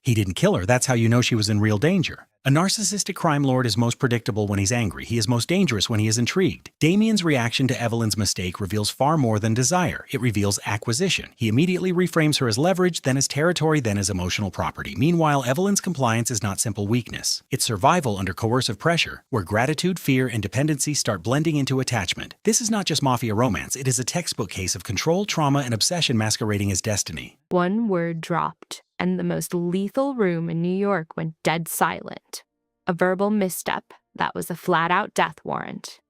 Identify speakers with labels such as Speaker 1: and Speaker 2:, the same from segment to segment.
Speaker 1: He didn't kill her, that's how you know she was in real danger. A narcissistic crime lord is most predictable when he's angry. He is most dangerous when he is intrigued. Damien's reaction to Evelyn's mistake reveals far more than desire. It reveals acquisition. He immediately reframes her as leverage, then as territory, then as emotional property. Meanwhile, Evelyn's compliance is not simple weakness. It's survival under coercive pressure, where gratitude, fear, and dependency start blending into attachment. This is not just mafia romance. It is a textbook case of control, trauma, and obsession masquerading as destiny.
Speaker 2: One word dropped, and the most lethal room in New York went dead silent. A verbal misstep that was a flat-out death warrant.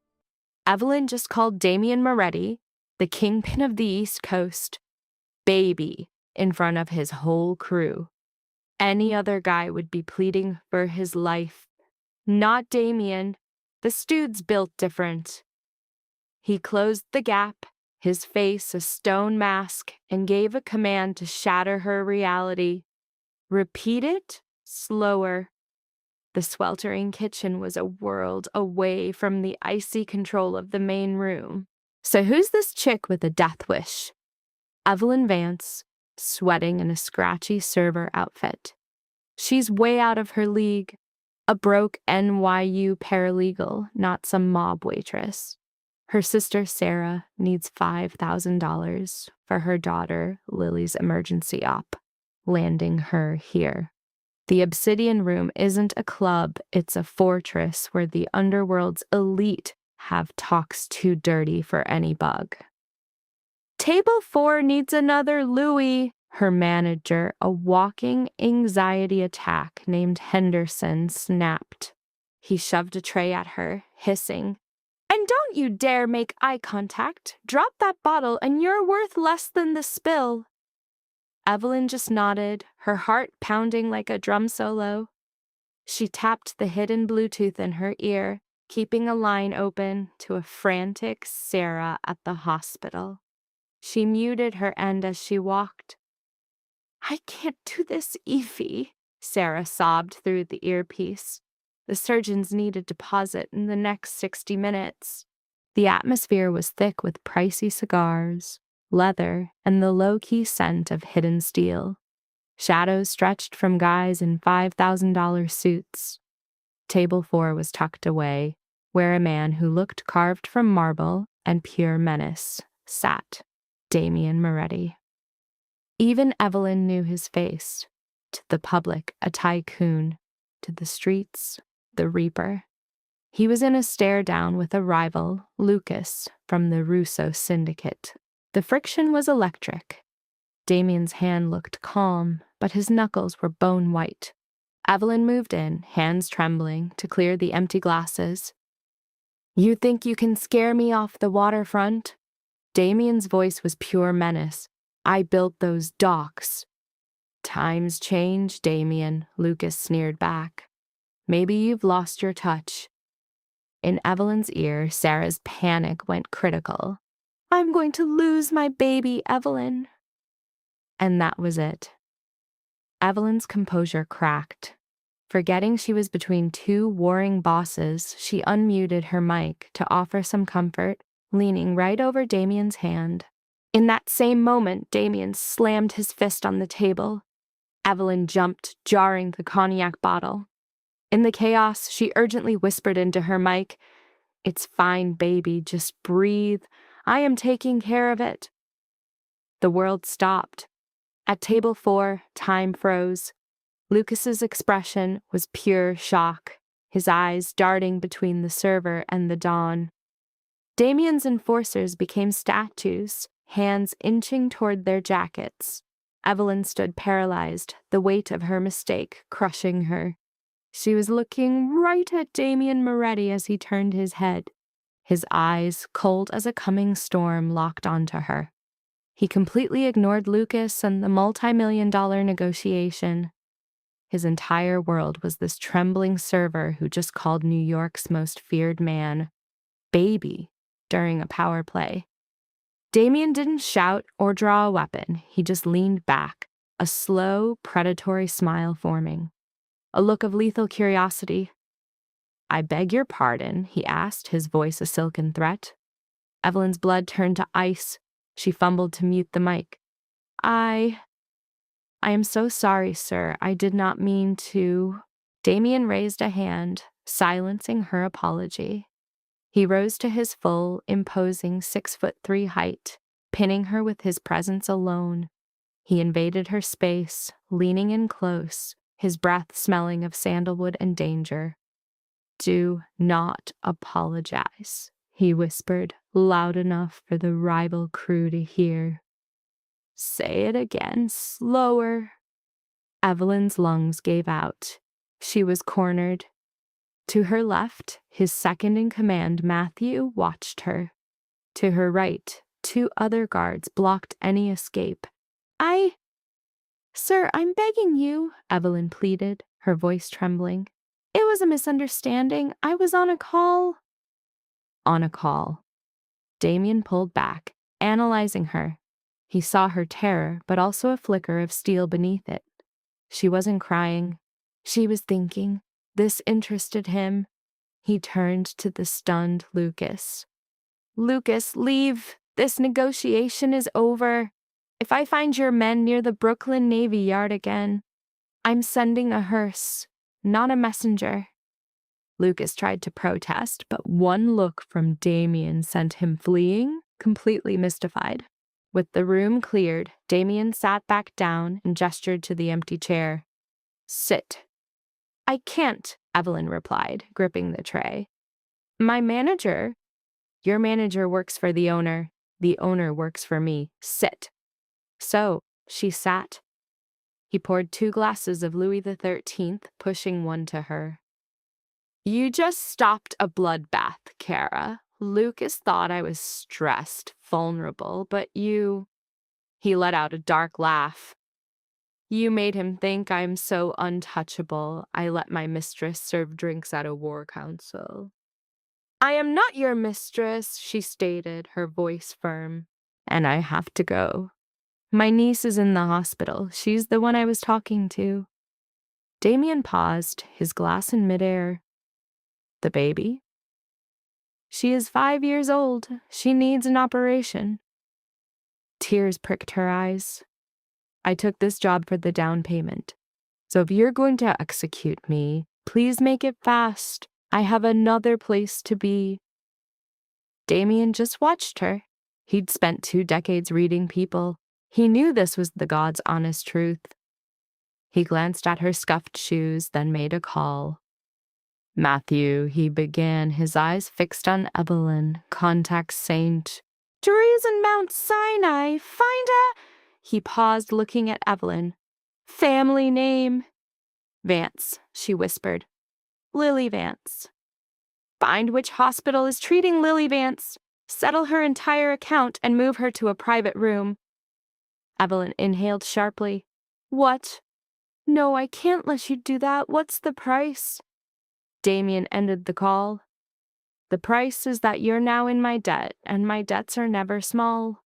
Speaker 2: Evelyn just called Damien Moretti, the kingpin of the East Coast, baby in front of his whole crew. Any other guy would be pleading for his life. Not Damien. This dude's built different. He closed the gap, his face a stone mask, and gave a command to shatter her reality. Repeat it slower. The sweltering kitchen was a world away from the icy control of the main room. So who's this chick with a death wish? Evelyn Vance, sweating in a scratchy server outfit. She's way out of her league. A broke NYU paralegal, not some mob waitress. Her sister Sarah needs $5,000 for her daughter Lily's emergency op, landing her here. The Obsidian Room isn't a club, it's a fortress where the underworld's elite have talks too dirty for any bug. Table 4 needs another Louie, her manager, a walking anxiety attack named Henderson, snapped. He shoved a tray at her, hissing, "And don't you dare make eye contact. Drop that bottle and you're worth less than the spill." Evelyn just nodded, her heart pounding like a drum solo. She tapped the hidden Bluetooth in her ear, keeping a line open to a frantic Sarah at the hospital. She muted her end as she walked. "I can't do this, Evie," Sarah sobbed through the earpiece. The surgeons need a deposit in the next 60 minutes. The atmosphere was thick with pricey cigars, leather, and the low-key scent of hidden steel. Shadows stretched from guys in $5,000 suits. Table 4 was tucked away, where a man who looked carved from marble and pure menace sat, Damien Moretti. Even Evelyn knew his face. To the public, a tycoon. To the streets, the reaper. He was in a stare-down with a rival, Lucas, from the Russo syndicate. The friction was electric. Damien's hand looked calm, but his knuckles were bone white. Evelyn moved in, hands trembling, to clear the empty glasses. "You think you can scare me off the waterfront?" Damien's voice was pure menace. "I built those docks." "Times change, Damien," Lucas sneered back. "Maybe you've lost your touch." In Evelyn's ear, Sarah's panic went critical. "I'm going to lose my baby, Evelyn." And that was it. Evelyn's composure cracked. Forgetting she was between two warring bosses, she unmuted her mic to offer some comfort, leaning right over Damien's hand. In that same moment, Damien slammed his fist on the table. Evelyn jumped, jarring the cognac bottle. In the chaos, she urgently whispered into her mic, "It's fine, baby, just breathe. I am taking care of it." The world stopped. At table 4, time froze. Lucas's expression was pure shock, his eyes darting between the server and the dawn. Damien's enforcers became statues, hands inching toward their jackets. Evelyn stood paralyzed, the weight of her mistake crushing her. She was looking right at Damien Moretti as he turned his head. His eyes, cold as a coming storm, locked onto her. He completely ignored Lucas and the multi-million-dollar negotiation. His entire world was this trembling server who just called New York's most feared man baby during a power play. Damien didn't shout or draw a weapon. He just leaned back, a slow, predatory smile forming. A look of lethal curiosity. "I beg your pardon," he asked, his voice a silken threat. Evelyn's blood turned to ice. She fumbled to mute the mic. I am so sorry, sir. I did not mean to. Damien raised a hand, silencing her apology. He rose to his full, imposing 6'3" height, pinning her with his presence alone. He invaded her space, leaning in close, his breath smelling of sandalwood and danger. Do not apologize, he whispered, loud enough for the rival crew to hear. Say it again, slower. Evelyn's lungs gave out. She was cornered. To her left, his second-in-command, Matthew, watched her. To her right, 2 other guards blocked any escape. Sir, I'm begging you, Evelyn pleaded, her voice trembling. It was a misunderstanding. I was on a call. On a call. Damien pulled back, analyzing her. He saw her terror, but also a flicker of steel beneath it. She wasn't crying. She was thinking. This interested him. He turned to the stunned Lucas. Lucas, leave. This negotiation is over. If I find your men near the Brooklyn Navy Yard again, I'm sending a hearse, not a messenger. Lucas tried to protest, but one look from Damien sent him fleeing, completely mystified. With the room cleared, Damien sat back down and gestured to the empty chair. Sit. I can't, Evelyn replied, gripping the tray. My manager. Your manager works for the owner. The owner works for me. Sit. So, she sat. He poured 2 glasses of Louis XIII, pushing one to her. You just stopped a bloodbath, Kara. Lucas thought I was stressed, vulnerable, but you... He let out a dark laugh. You made him think I'm so untouchable, I let my mistress serve drinks at a war council. I am not your mistress, she stated, her voice firm. And I have to go. My niece is in the hospital. She's the one I was talking to. Damien paused, his glass in midair. The baby? She is 5 years old. She needs an operation. Tears pricked her eyes. I took this job for the down payment. So if you're going to execute me, please make it fast. I have another place to be. Damien just watched her. He'd spent 2 decades reading people. He knew this was the God's honest truth. He glanced at her scuffed shoes, then made a call. Matthew, he began, his eyes fixed on Evelyn, contact saint. Jury's in Mount Sinai, find a... He paused, looking at Evelyn. Family name. Vance, she whispered. Lily Vance. Find which hospital is treating Lily Vance. Settle her entire account and move her to a private room. Evelyn inhaled sharply. What? No, I can't let you do that. What's the price? Damien ended the call. The price is that you're now in my debt, and my debts are never small.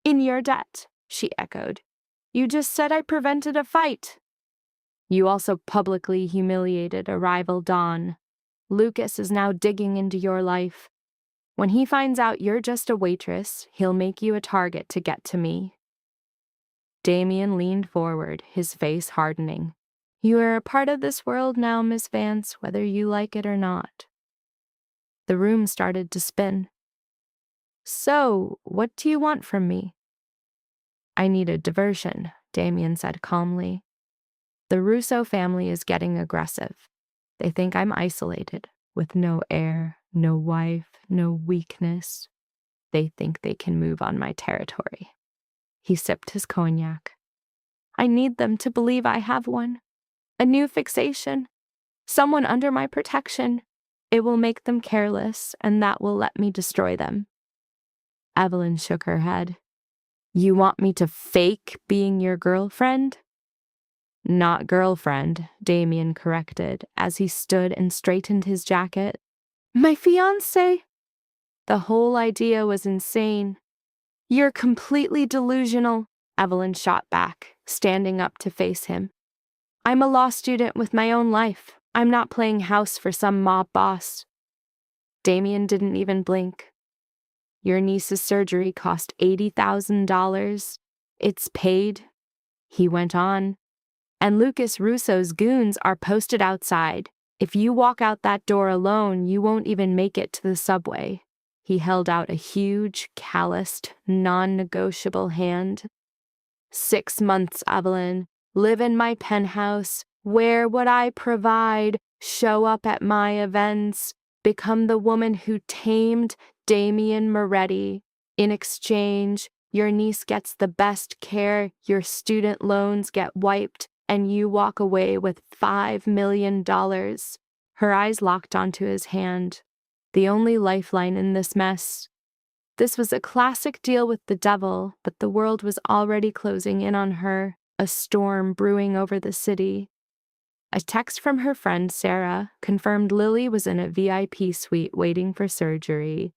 Speaker 2: In your debt, she echoed. You just said I prevented a fight. You also publicly humiliated a rival Don. Lucas is now digging into your life. When he finds out you're just a waitress, he'll make you a target to get to me. Damien leaned forward, his face hardening. You are a part of this world now, Miss Vance, whether you like it or not. The room started to spin. So, what do you want from me? I need a diversion, Damien said calmly. The Russo family is getting aggressive. They think I'm isolated, with no heir, no wife, no weakness. They think they can move on my territory. He sipped his cognac. I need them to believe I have one. A new fixation. Someone under my protection. It will make them careless, and that will let me destroy them. Evelyn shook her head. You want me to fake being your girlfriend? Not girlfriend, Damien corrected, as he stood and straightened his jacket. My fiancé? The whole idea was insane. You're completely delusional, Evelyn shot back, standing up to face him. I'm a law student with my own life. I'm not playing house for some mob boss. Damien didn't even blink. Your niece's surgery cost $80,000. It's paid. he went on. And Lucas Russo's goons are posted outside. If you walk out that door alone, you won't even make it to the subway. He held out a huge, calloused, non-negotiable hand. 6 months, Evelyn. Live in my penthouse. Wear what I provide. Show up at my events. Become the woman who tamed Damian Moretti. In exchange, your niece gets the best care, your student loans get wiped, and you walk away with $5 million. Her eyes locked onto his hand. The only lifeline in this mess. This was a classic deal with the devil, but the world was already closing in on her, a storm brewing over the city. A text from her friend Sarah confirmed Lily was in a VIP suite waiting for surgery.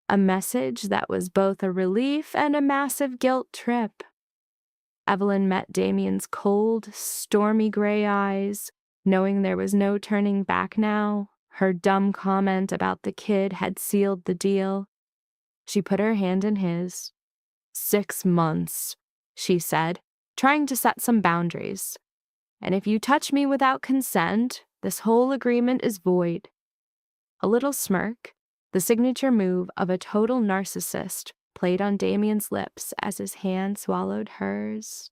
Speaker 2: A message that was both a relief and a massive guilt trip. Evelyn met Damian's cold, stormy gray eyes, knowing there was no turning back now. Her dumb comment about the kid had sealed the deal. She put her hand in his. 6 months, she said, trying to set some boundaries. And if you touch me without consent, this whole agreement is void. A little smirk, the signature move of a total narcissist, played on Damian's lips as his hand swallowed hers.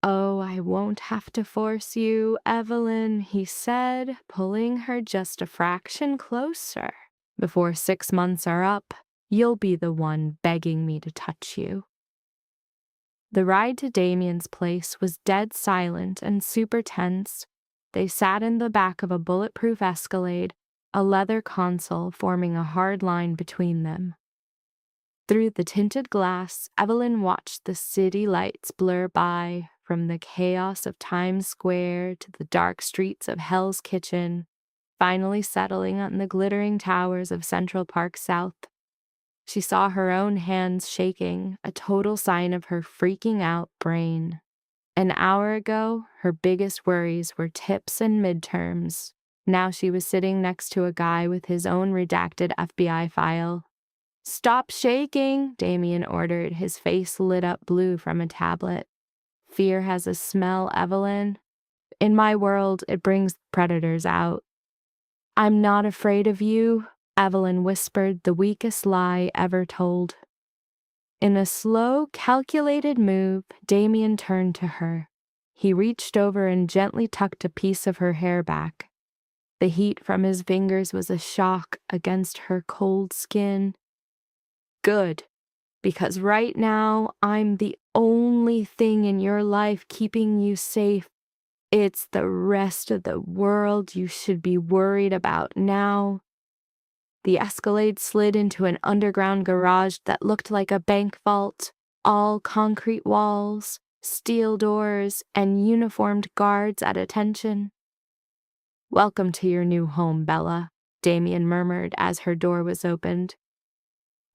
Speaker 2: Oh, I won't have to force you, Evelyn, he said, pulling her just a fraction closer. Before 6 months are up, you'll be the one begging me to touch you. The ride to Damian's place was dead silent and super tense. They sat in the back of a bulletproof Escalade, a leather console forming a hard line between them. Through the tinted glass, Evelyn watched the city lights blur by, from the chaos of Times Square to the dark streets of Hell's Kitchen, finally settling on the glittering towers of Central Park South. She saw her own hands shaking, a total sign of her freaking out brain. An hour ago, her biggest worries were tips and midterms. Now she was sitting next to a guy with his own redacted FBI file. "Stop shaking," Damian ordered, his face lit up blue from a tablet. "Fear has a smell, Evelyn. In my world, it brings predators out." "I'm not afraid of you," Evelyn whispered, the weakest lie ever told. In a slow, calculated move, Damian turned to her. He reached over and gently tucked a piece of her hair back. The heat from his fingers was a shock against her cold skin. "Good, because right now, I'm the only thing in your life keeping you safe. It's the rest of the world you should be worried about now." The Escalade slid into an underground garage that looked like a bank vault, all concrete walls, steel doors, and uniformed guards at attention. "Welcome to your new home, Bella," Damian murmured as her door was opened.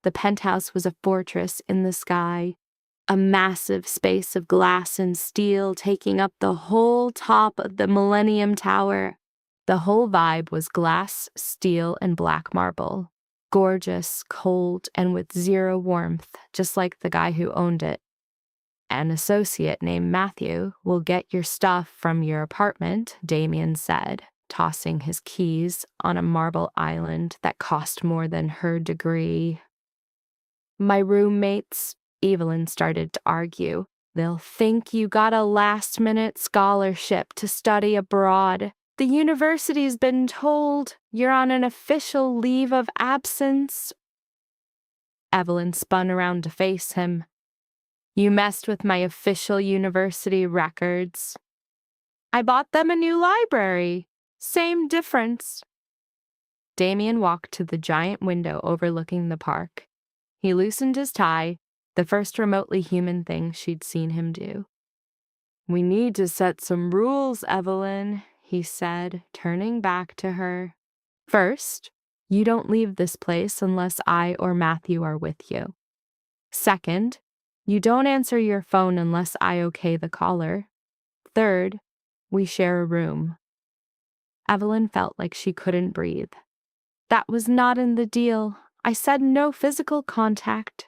Speaker 2: The penthouse was a fortress in the sky, a massive space of glass and steel taking up the whole top of the Millennium Tower. The whole vibe was glass, steel, and black marble. Gorgeous, cold, and with zero warmth, just like the guy who owned it. "An associate named Matthew will get your stuff from your apartment," Damian said, tossing his keys on a marble island that cost more than her degree. "My roommates," Evelyn started to argue, "they'll think you got a last-minute scholarship to study abroad. The university's been told you're on an official leave of absence." Evelyn spun around to face him. "You messed with my official university records." "I bought them a new library. Same difference." Damian walked to the giant window overlooking the park. He loosened his tie, the first remotely human thing she'd seen him do. "We need to set some rules, Evelyn," he said, turning back to her. "First, you don't leave this place unless I or Matthew are with you. Second, you don't answer your phone unless I okay the caller. Third, we share a room." Evelyn felt like she couldn't breathe. "That was not in the deal. I said no physical contact."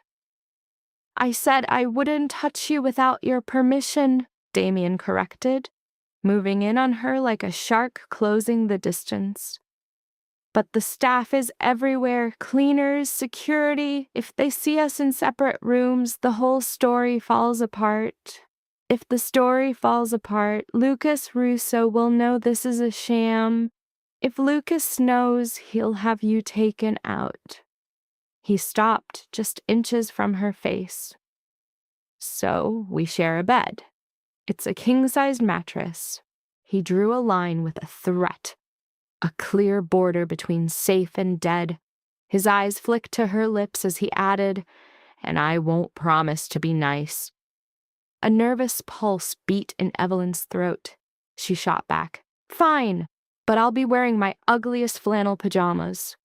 Speaker 2: "I said I wouldn't touch you without your permission," Damien corrected, moving in on her like a shark closing the distance. But the staff is everywhere, cleaners, security. If they see us in separate rooms, the whole story falls apart. If the story falls apart, Lucas Russo will know this is a sham. If Lucas knows, he'll have you taken out. He stopped just inches from her face. So we share a bed. It's a king-sized mattress. He drew a line with a threat. A clear border between safe and dead. His eyes flicked to her lips as he added, "And I won't promise to be nice." A nervous pulse beat in Evelyn's throat. She shot back, "Fine, but I'll be wearing my ugliest flannel pajamas."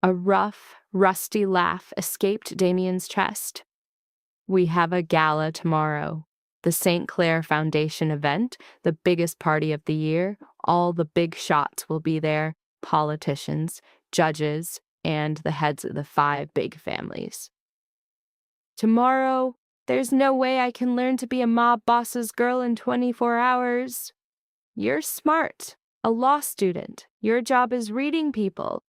Speaker 2: A rough, rusty laugh escaped Damien's chest. "We have a gala tomorrow. The St. Clair Foundation event, the biggest party of the year. All the big shots will be there, politicians, judges, and the heads of the 5 big families." "Tomorrow, there's no way I can learn to be a mob boss's girl in 24 hours. You're smart, a law student. Your job is reading people.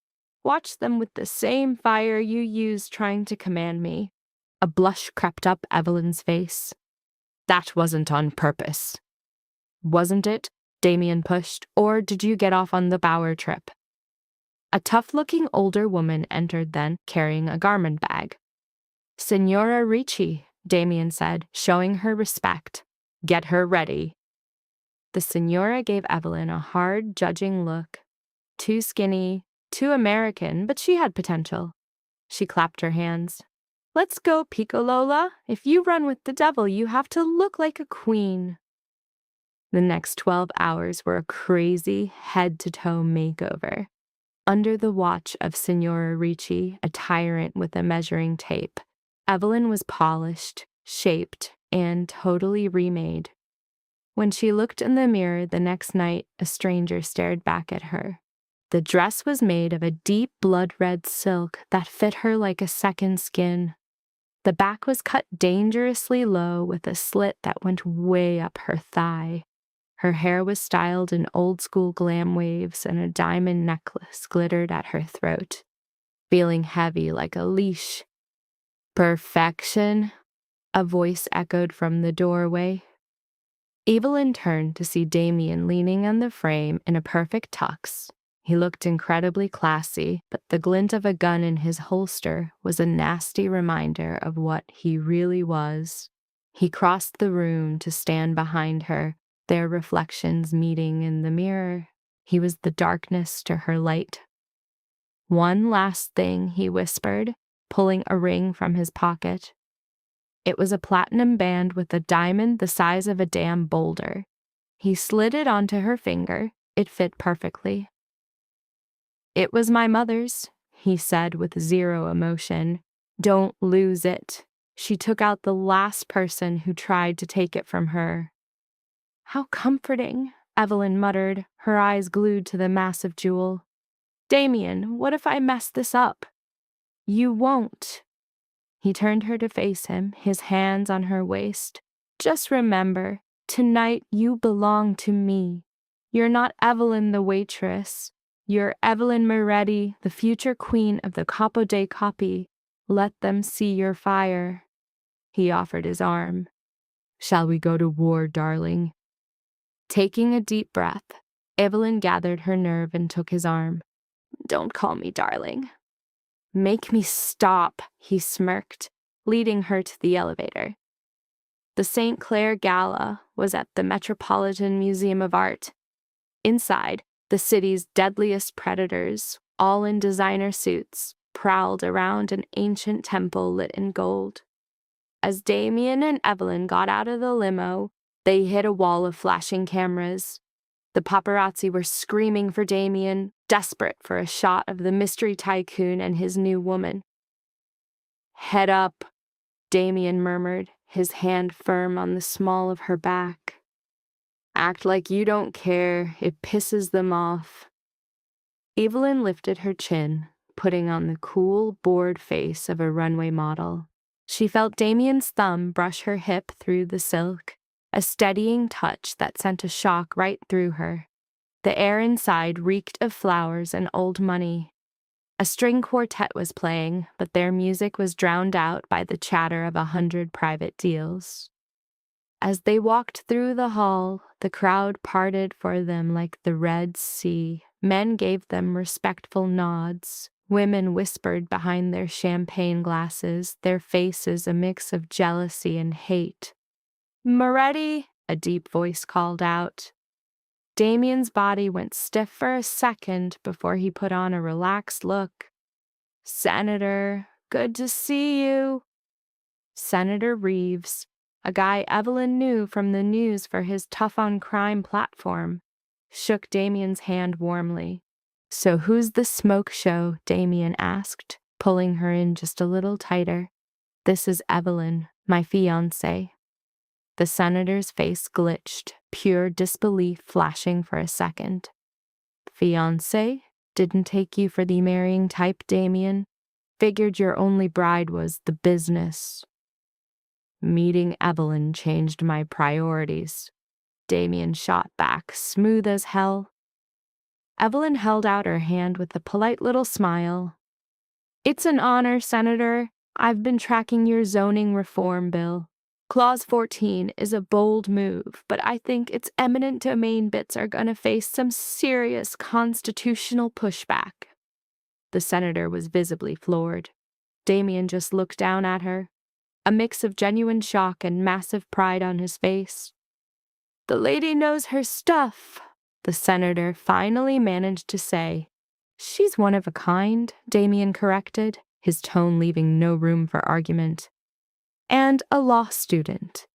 Speaker 2: Watch them with the same fire you used trying to command me." A blush crept up Evelyn's face. "That wasn't on purpose." "Wasn't it?" Damien pushed. "Or did you get off on the Bower trip?" A tough-looking older woman entered then, carrying a garment bag. "Signora Ricci," Damien said, showing her respect. "Get her ready." The signora gave Evelyn a hard, judging look. Too skinny, too American, but she had potential. She clapped her hands. "Let's go, Piccolola. If you run with the devil, you have to look like a queen." The next 12 hours were a crazy, head-to-toe makeover. Under the watch of Signora Ricci, a tyrant with a measuring tape, Evelyn was polished, shaped, and totally remade. When she looked in the mirror the next night, a stranger stared back at her. The dress was made of a deep blood-red silk that fit her like a second skin. The back was cut dangerously low with a slit that went way up her thigh. Her hair was styled in old-school glam waves, and a diamond necklace glittered at her throat, feeling heavy like a leash. "Perfection," a voice echoed from the doorway. Evelyn turned to see Damien leaning on the frame in a perfect tux. He looked incredibly classy, but the glint of a gun in his holster was a nasty reminder of what he really was. He crossed the room to stand behind her, their reflections meeting in the mirror. He was the darkness to her light. "One last thing," he whispered, pulling a ring from his pocket. It was a platinum band with a diamond the size of a damn boulder. He slid it onto her finger. It fit perfectly. "It was my mother's," he said with zero emotion. "Don't lose it. She took out the last person who tried to take it from her." "How comforting," Evelyn muttered, her eyes glued to the massive jewel. "Damien, what if I mess this up?" "You won't." He turned her to face him, his hands on her waist. "Just remember, tonight you belong to me. You're not Evelyn the waitress. You're Evelyn Moretti, the future queen of the Capo dei Capi. Let them see your fire." He offered his arm. "Shall we go to war, darling?" Taking a deep breath, Evelyn gathered her nerve and took his arm. "Don't call me darling." "Make me stop," he smirked, leading her to the elevator. The St. Clair Gala was at the Metropolitan Museum of Art. Inside, the city's deadliest predators, all in designer suits, prowled around an ancient temple lit in gold. As Damien and Evelyn got out of the limo, they hit a wall of flashing cameras. The paparazzi were screaming for Damien, desperate for a shot of the mystery tycoon and his new woman. "Head up," Damien murmured, his hand firm on the small of her back. "Act like you don't care. It pisses them off." Evelyn lifted her chin, putting on the cool, bored face of a runway model. She felt Damien's thumb brush her hip through the silk, a steadying touch that sent a shock right through her. The air inside reeked of flowers and old money. A string quartet was playing, but their music was drowned out by the chatter of 100 private deals. As they walked through the hall, the crowd parted for them like the Red Sea. Men gave them respectful nods. Women whispered behind their champagne glasses, their faces a mix of jealousy and hate. "Moretti," a deep voice called out. Damien's body went stiff for a second before he put on a relaxed look. "Senator, good to see you." Senator Reeves, a guy Evelyn knew from the news for his tough-on-crime platform, shook Damien's hand warmly. "So who's the smoke show?" Damien asked, pulling her in just a little tighter. "This is Evelyn, my fiancée." The senator's face glitched, pure disbelief flashing for a second. "Fiancé? Didn't take you for the marrying type, Damien. Figured your only bride was the business." "Meeting Evelyn changed my priorities." Damien shot back, smooth as hell. Evelyn held out her hand with a polite little smile. "It's an honor, Senator. I've been tracking your zoning reform bill. Clause 14 is a bold move, but I think its eminent domain bits are going to face some serious constitutional pushback." The senator was visibly floored. Damien just looked down at her, a mix of genuine shock and massive pride on his face. "The lady knows her stuff," the senator finally managed to say. "She's one of a kind," Damien corrected, his tone leaving no room for argument. "And a law student."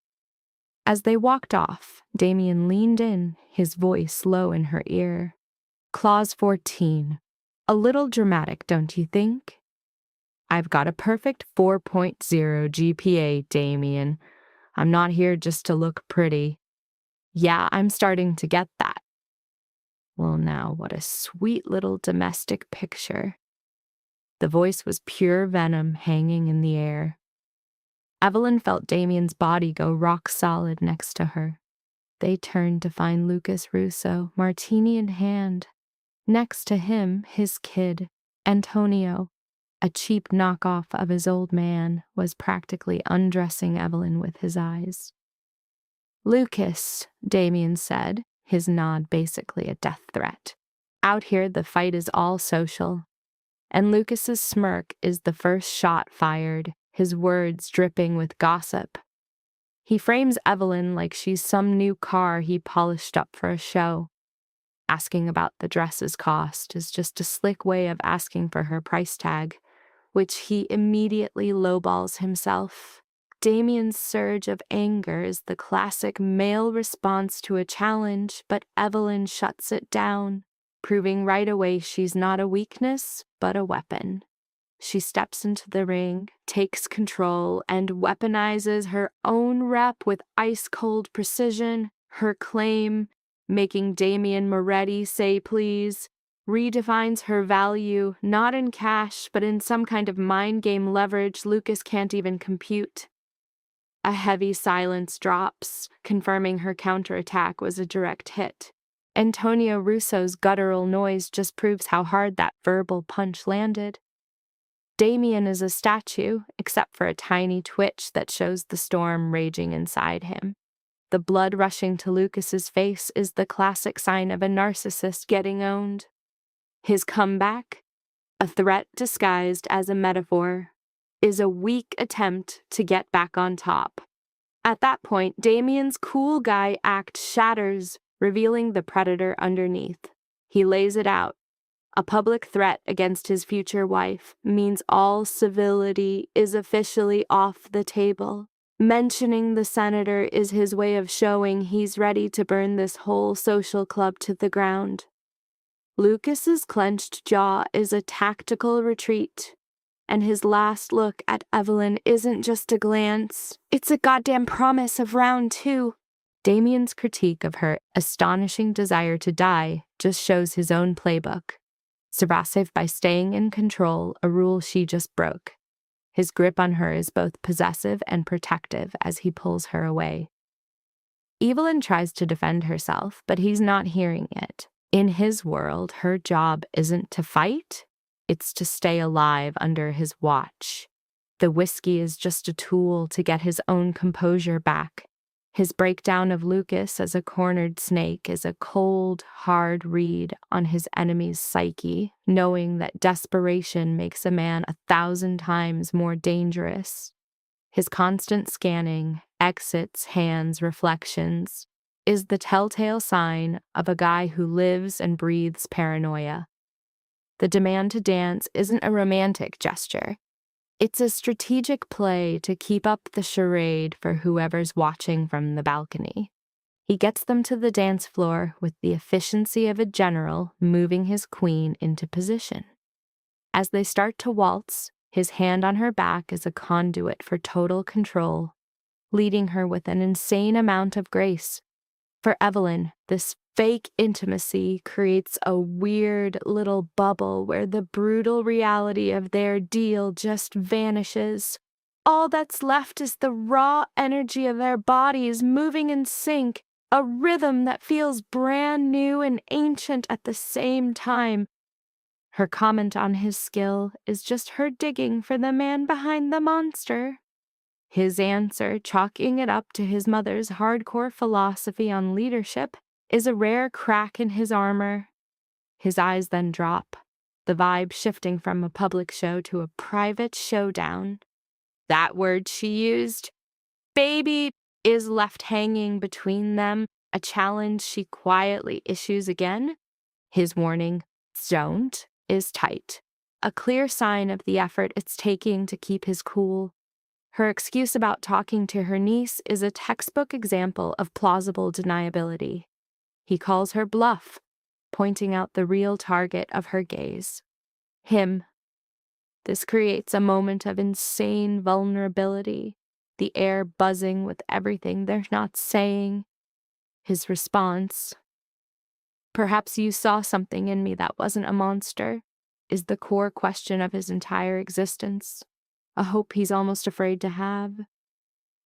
Speaker 2: As they walked off, Damien leaned in, his voice low in her ear. "Clause 14. A little dramatic, don't you think?" "I've got a perfect 4.0 GPA, Damien. I'm not here just to look pretty." "Yeah, I'm starting to get that." "Well, now, what a sweet little domestic picture." The voice was pure venom hanging in the air. Evelyn felt Damien's body go rock solid next to her. They turned to find Lucas Russo, martini in hand. Next to him, his kid, Antonio, a cheap knockoff of his old man, was practically undressing Evelyn with his eyes. "Lucas," Damien said, his nod basically a death threat. "Out here the fight is all social." And Lucas's smirk is the first shot fired, his words dripping with gossip. He frames Evelyn like she's some new car he polished up for a show. Asking about the dress's cost is just a slick way of asking for her price tag, which he immediately lowballs himself. Damien's surge of anger is the classic male response to a challenge, but Evelyn shuts it down, proving right away she's not a weakness, but a weapon. She steps into the ring, takes control, and weaponizes her own rep with ice-cold precision. Her claim, making Damien Moretti say please, redefines her value, not in cash, but in some kind of mind game leverage Lucas can't even compute. A heavy silence drops, confirming her counterattack was a direct hit. Antonio Russo's guttural noise just proves how hard that verbal punch landed. Damien is a statue, except for a tiny twitch that shows the storm raging inside him. The blood rushing to Lucas's face is the classic sign of a narcissist getting owned. His comeback, a threat disguised as a metaphor, is a weak attempt to get back on top. At that point, Damien's cool guy act shatters, revealing the predator underneath. He lays it out. A public threat against his future wife means all civility is officially off the table. Mentioning the senator is his way of showing he's ready to burn this whole social club to the ground. Lucas's clenched jaw is a tactical retreat, and his last look at Evelyn isn't just a glance, it's a goddamn promise of round 2. Damien's critique of her astonishing desire to die just shows his own playbook. Subversive by staying in control, a rule she just broke. His grip on her is both possessive and protective as he pulls her away. Evelyn tries to defend herself, but he's not hearing it. In his world, her job isn't to fight, it's to stay alive under his watch. The whiskey is just a tool to get his own composure back. His breakdown of Lucas as a cornered snake is a cold, hard read on his enemy's psyche, knowing that desperation makes a man 1,000 times more dangerous. His constant scanning, exits, hands, reflections, is the telltale sign of a guy who lives and breathes paranoia. The demand to dance isn't a romantic gesture. It's a strategic play to keep up the charade for whoever's watching from the balcony. He gets them to the dance floor with the efficiency of a general moving his queen into position. As they start to waltz, his hand on her back is a conduit for total control, leading her with an insane amount of grace. For Evelyn, this fake intimacy creates a weird little bubble where the brutal reality of their deal just vanishes. All that's left is the raw energy of their bodies moving in sync, a rhythm that feels brand new and ancient at the same time. Her comment on his skill is just her digging for the man behind the monster. His answer, chalking it up to his mother's hardcore philosophy on leadership, is a rare crack in his armor. His eyes then drop, the vibe shifting from a public show to a private showdown. That word she used, baby, is left hanging between them, a challenge she quietly issues again. His warning, don't, is tight, a clear sign of the effort it's taking to keep his cool. Her excuse about talking to her niece is a textbook example of plausible deniability. He calls her bluff, pointing out the real target of her gaze. Him. This creates a moment of insane vulnerability, the air buzzing with everything they're not saying. His response, "Perhaps you saw something in me that wasn't a monster," is the core question of his entire existence, a hope he's almost afraid to have.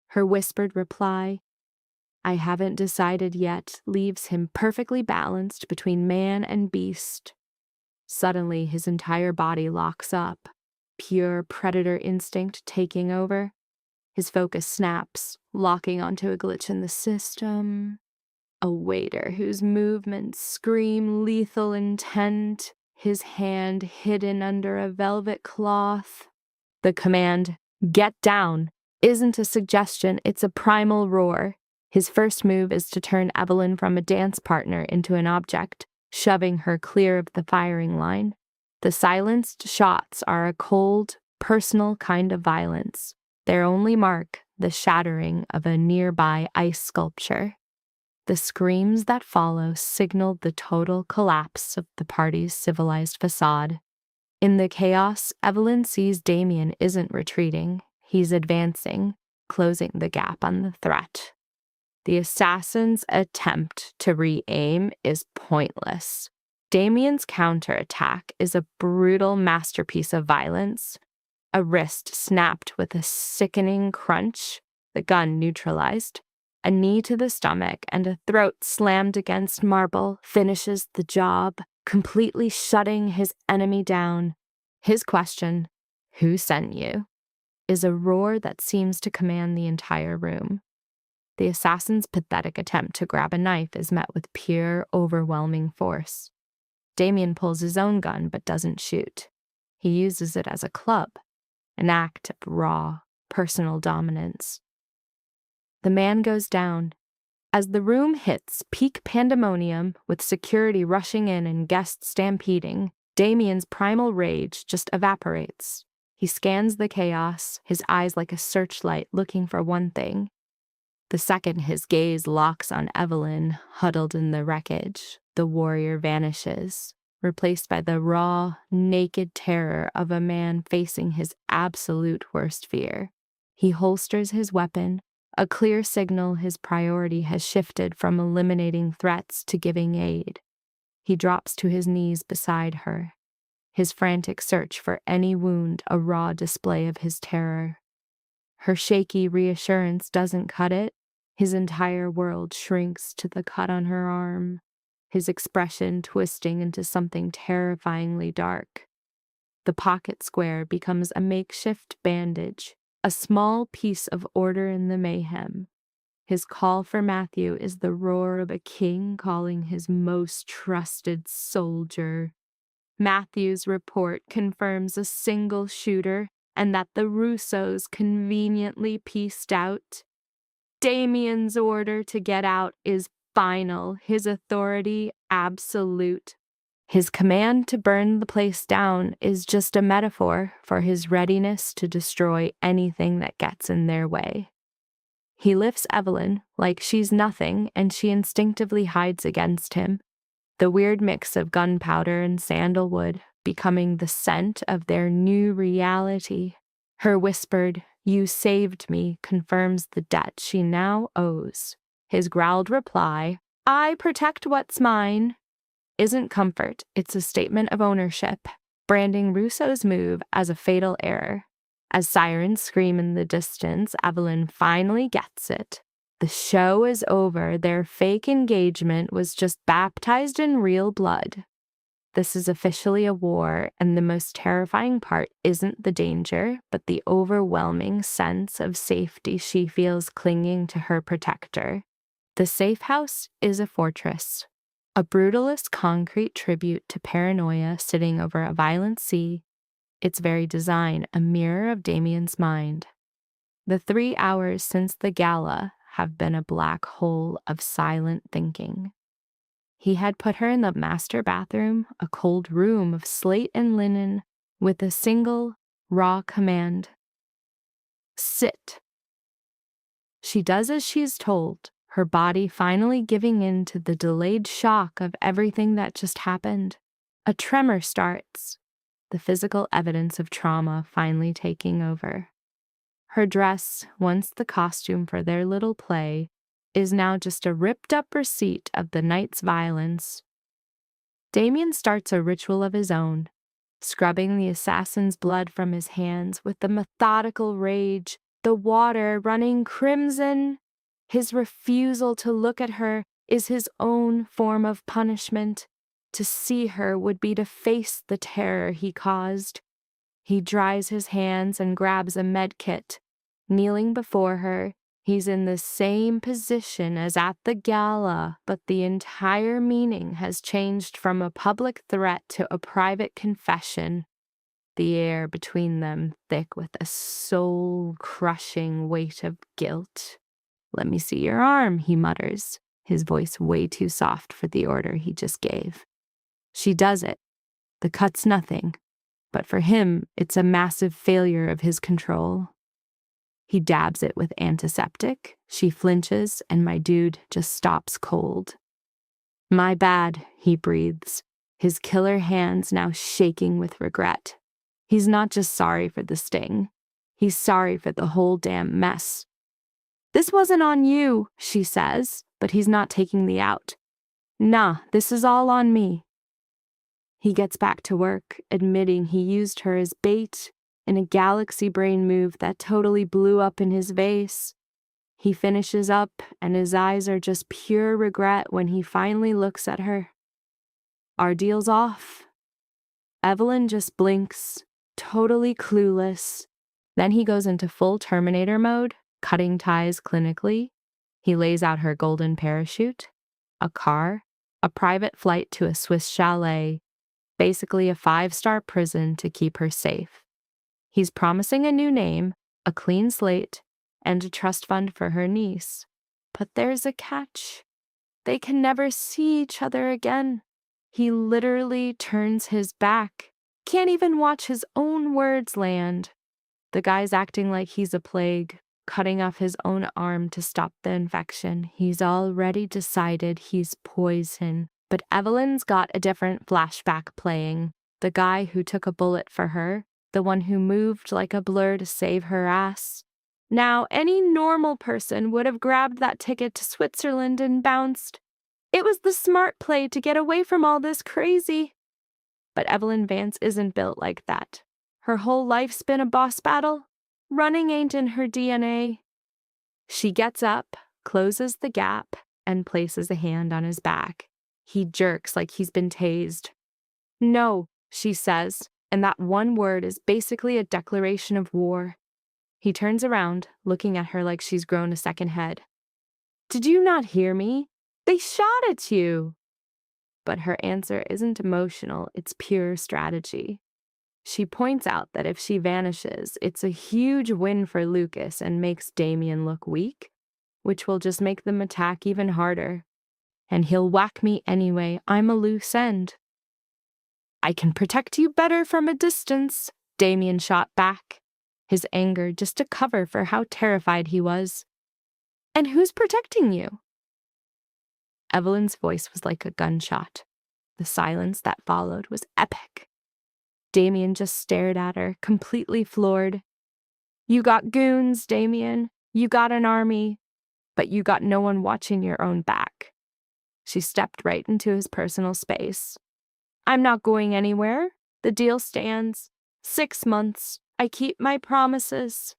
Speaker 2: Her whispered reply, "I haven't decided yet," leaves him perfectly balanced between man and beast. Suddenly, his entire body locks up, pure predator instinct taking over. His focus snaps, locking onto a glitch in the system. A waiter whose movements scream lethal intent, his hand hidden under a velvet cloth. The command, "Get down," isn't a suggestion, it's a primal roar. His first move is to turn Evelyn from a dance partner into an object, shoving her clear of the firing line. The silenced shots are a cold, personal kind of violence. Their only mark, the shattering of a nearby ice sculpture. The screams that follow signaled the total collapse of the party's civilized facade. In the chaos, Evelyn sees Damien isn't retreating. He's advancing, closing the gap on the threat. The assassin's attempt to re-aim is pointless. Damien's counterattack is a brutal masterpiece of violence. A wrist snapped with a sickening crunch, the gun neutralized. A knee to the stomach and a throat slammed against marble finishes the job, completely shutting his enemy down. His question, "Who sent you?" is a roar that seems to command the entire room. The assassin's pathetic attempt to grab a knife is met with pure, overwhelming force. Damien pulls his own gun but doesn't shoot. He uses it as a club, an act of raw, personal dominance. The man goes down. As the room hits peak pandemonium, with security rushing in and guests stampeding, Damien's primal rage just evaporates. He scans the chaos, his eyes like a searchlight looking for one thing. The second his gaze locks on Evelyn, huddled in the wreckage, the warrior vanishes, replaced by the raw, naked terror of a man facing his absolute worst fear. He holsters his weapon, a clear signal his priority has shifted from eliminating threats to giving aid. He drops to his knees beside her, his frantic search for any wound a raw display of his terror. Her shaky reassurance doesn't cut it. His entire world shrinks to the cut on her arm, his expression twisting into something terrifyingly dark. The pocket square becomes a makeshift bandage, a small piece of order in the mayhem. His call for Matthew is the roar of a king calling his most trusted soldier. Matthew's report confirms a single shooter and that the Russos conveniently pieced out. Damien's order to get out is final, his authority absolute. His command to burn the place down is just a metaphor for his readiness to destroy anything that gets in their way. He lifts Evelyn like she's nothing, and she instinctively hides against him, the weird mix of gunpowder and sandalwood becoming the scent of their new reality. Her whispered, "You saved me," confirms the debt she now owes. His growled reply, "I protect what's mine," isn't comfort, it's a statement of ownership, branding Russo's move as a fatal error. As sirens scream in the distance, Evelyn finally gets it. The show is over. Their fake engagement was just baptized in real blood. This is officially a war, and the most terrifying part isn't the danger, but the overwhelming sense of safety she feels clinging to her protector. The safe house is a fortress, a brutalist concrete tribute to paranoia sitting over a violent sea, its very design a mirror of Damien's mind. The 3 hours since the gala have been a black hole of silent thinking. He had put her in the master bathroom, a cold room of slate and linen, with a single, raw command. Sit. She does as she's told, her body finally giving in to the delayed shock of everything that just happened. A tremor starts, the physical evidence of trauma finally taking over. Her dress, once the costume for their little play, is now just a ripped-up receipt of the night's violence. Damien starts a ritual of his own, scrubbing the assassin's blood from his hands with the methodical rage, the water running crimson. His refusal to look at her is his own form of punishment. To see her would be to face the terror he caused. He dries his hands and grabs a med kit. Kneeling before her, he's in the same position as at the gala, but the entire meaning has changed from a public threat to a private confession. The air between them thick with a soul-crushing weight of guilt. "Let me see your arm," he mutters, his voice way too soft for the order he just gave. She does it. The cut's nothing, but for him, it's a massive failure of his control. He dabs it with antiseptic, she flinches, and my dude just stops cold. "My bad," he breathes, his killer hands now shaking with regret. He's not just sorry for the sting. He's sorry for the whole damn mess. "This wasn't on you," she says, but he's not taking the out. "Nah, this is all on me." He gets back to work, admitting he used her as bait in a galaxy brain move that totally blew up in his vase. He finishes up, and his eyes are just pure regret when he finally looks at her. Our deal's off. Evelyn just blinks, totally clueless. Then he goes into full Terminator mode, cutting ties clinically. He lays out her golden parachute, a car, a private flight to a Swiss chalet, basically a 5-star prison to keep her safe. He's promising a new name, a clean slate, and a trust fund for her niece. But there's a catch. They can never see each other again. He literally turns his back. Can't even watch his own words land. The guy's acting like he's a plague, cutting off his own arm to stop the infection. He's already decided he's poison. But Evelyn's got a different flashback playing. The guy who took a bullet for her, the one who moved like a blur to save her ass. Now, any normal person would have grabbed that ticket to Switzerland and bounced. It was the smart play to get away from all this crazy. But Evelyn Vance isn't built like that. Her whole life's been a boss battle. Running ain't in her DNA. She gets up, closes the gap, and places a hand on his back. He jerks like he's been tased. "No," she says, and that one word is basically a declaration of war. He turns around, looking at her like she's grown a second head. "Did you not hear me? They shot at you!" But her answer isn't emotional, it's pure strategy. She points out that if she vanishes, it's a huge win for Lucas and makes Damien look weak, which will just make them attack even harder. And he'll whack me anyway, I'm a loose end. "I can protect you better from a distance," Damien shot back, his anger just a cover for how terrified he was. "And who's protecting you?" Evelyn's voice was like a gunshot. The silence that followed was epic. Damien just stared at her, completely floored. "You got goons, Damien. You got an army. But you got no one watching your own back." She stepped right into his personal space. "I'm not going anywhere. The deal stands. 6 months. I keep my promises."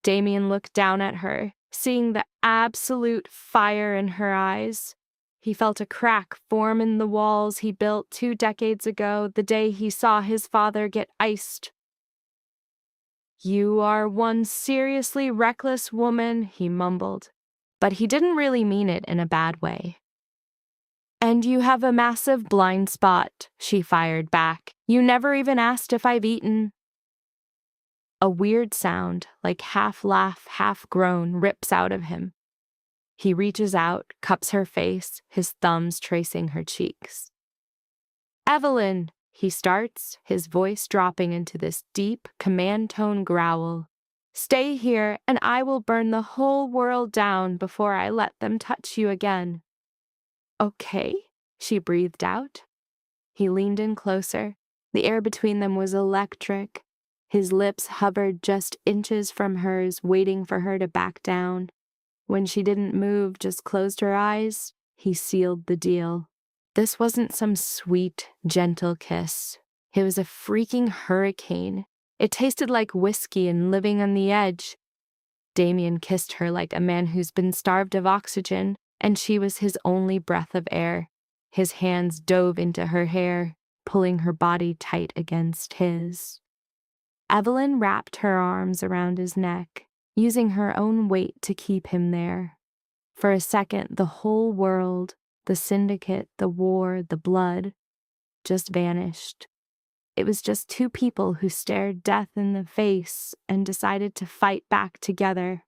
Speaker 2: Damien looked down at her, seeing the absolute fire in her eyes. He felt a crack form in the walls he built 2 decades ago, the day he saw his father get iced. "You are one seriously reckless woman," he mumbled, but he didn't really mean it in a bad way. "And you have a massive blind spot," she fired back. "You never even asked if I've eaten." A weird sound, like half laugh, half groan, rips out of him. He reaches out, cups her face, his thumbs tracing her cheeks. "Evelyn," he starts, his voice dropping into this deep, command tone growl. "Stay here, and I will burn the whole world down before I let them touch you again." "Okay," she breathed out. He leaned in closer. The air between them was electric. His lips hovered just inches from hers, waiting for her to back down. When she didn't move, just closed her eyes, he sealed the deal. This wasn't some sweet, gentle kiss. It was a freaking hurricane. It tasted like whiskey and living on the edge. Damien kissed her like a man who's been starved of oxygen, and she was his only breath of air. His hands dove into her hair, pulling her body tight against his. Evelyn wrapped her arms around his neck, using her own weight to keep him there. For a second, the whole world, the syndicate, the war, the blood, just vanished. It was just 2 people who stared death in the face and decided to fight back together.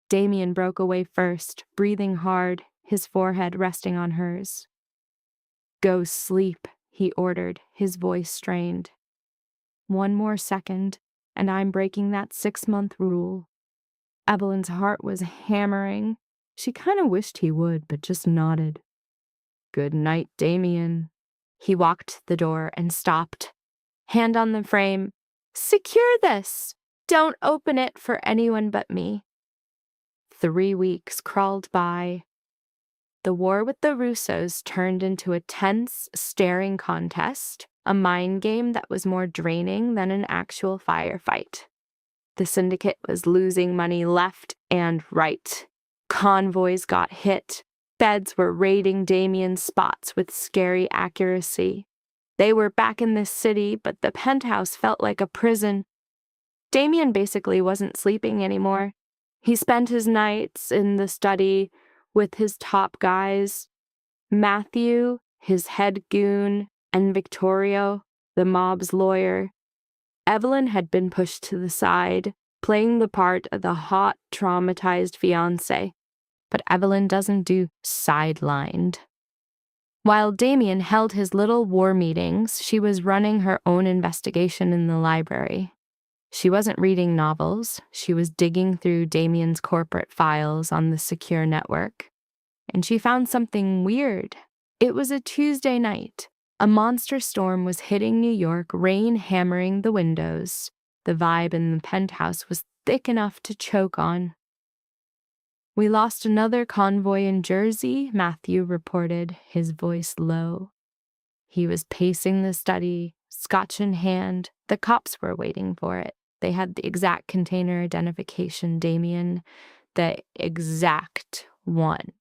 Speaker 2: Damien broke away first, breathing hard, his forehead resting on hers. "Go sleep," he ordered, his voice strained. "1 more second, and I'm breaking that 6-month rule." Evelyn's heart was hammering. She kind of wished he would, but just nodded. "Good night, Damien." He walked to the door and stopped. Hand on the frame. "Secure this! Don't open it for anyone but me." 3 weeks crawled by. The war with the Russos turned into a tense, staring contest, a mind game that was more draining than an actual firefight. The syndicate was losing money left and right. Convoys got hit. Feds were raiding Damien's spots with scary accuracy. They were back in this city, but the penthouse felt like a prison. Damien basically wasn't sleeping anymore. He spent his nights in the study with his top guys, Matthew, his head goon, and Victorio, the mob's lawyer. Evelyn had been pushed to the side, playing the part of the hot, traumatized fiancé. But Evelyn doesn't do sidelined. While Damien held his little war meetings, she was running her own investigation in the library. She wasn't reading novels, she was digging through Damien's corporate files on the secure network. And she found something weird. It was a Tuesday night. A monster storm was hitting New York, rain hammering the windows. The vibe in the penthouse was thick enough to choke on. "We lost another convoy in Jersey," Matthew reported, his voice low. He was pacing the study, scotch in hand. The cops were waiting for it. They had the exact container identification Damien The exact one.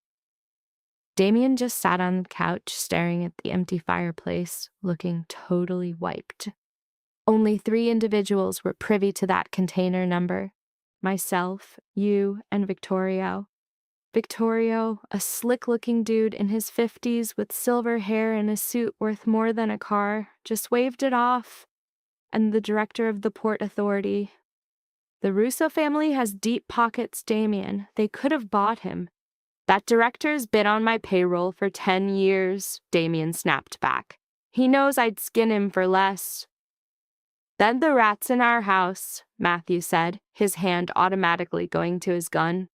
Speaker 2: Damien just sat on the couch staring at the empty fireplace, looking totally wiped. Only 3 individuals were privy to that container number. Myself, you, and Victorio. Victorio, a slick-looking dude in his 50s with silver hair and a suit worth more than a car, just waved it off. And the director of the Port Authority. The Russo family has deep pockets, Damien. They could have bought him. That director's been on my payroll for 10 years, Damien snapped back. He knows I'd skin him for less. Then the rat's in our house, Matthew said, his hand automatically going to his gun.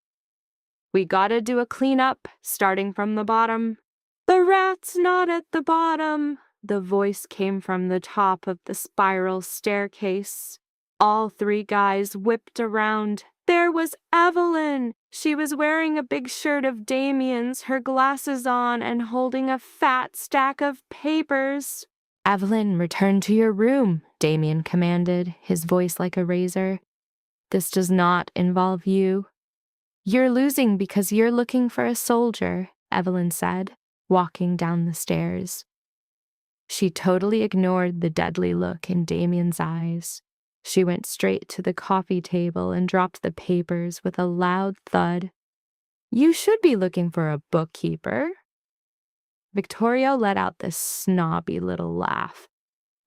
Speaker 2: We gotta do a cleanup, starting from the bottom. The rat's not at the bottom, the voice came from the top of the spiral staircase. All 3 guys whipped around. There was Evelyn! She was wearing a big shirt of Damien's, her glasses on, and holding a fat stack of papers. Evelyn, return to your room, Damien commanded, his voice like a razor. This does not involve you. You're losing because you're looking for a soldier, Evelyn said, walking down the stairs. She totally ignored the deadly look in Damien's eyes. She went straight to the coffee table and dropped the papers with a loud thud. You should be looking for a bookkeeper. Victorio let out this snobby little laugh.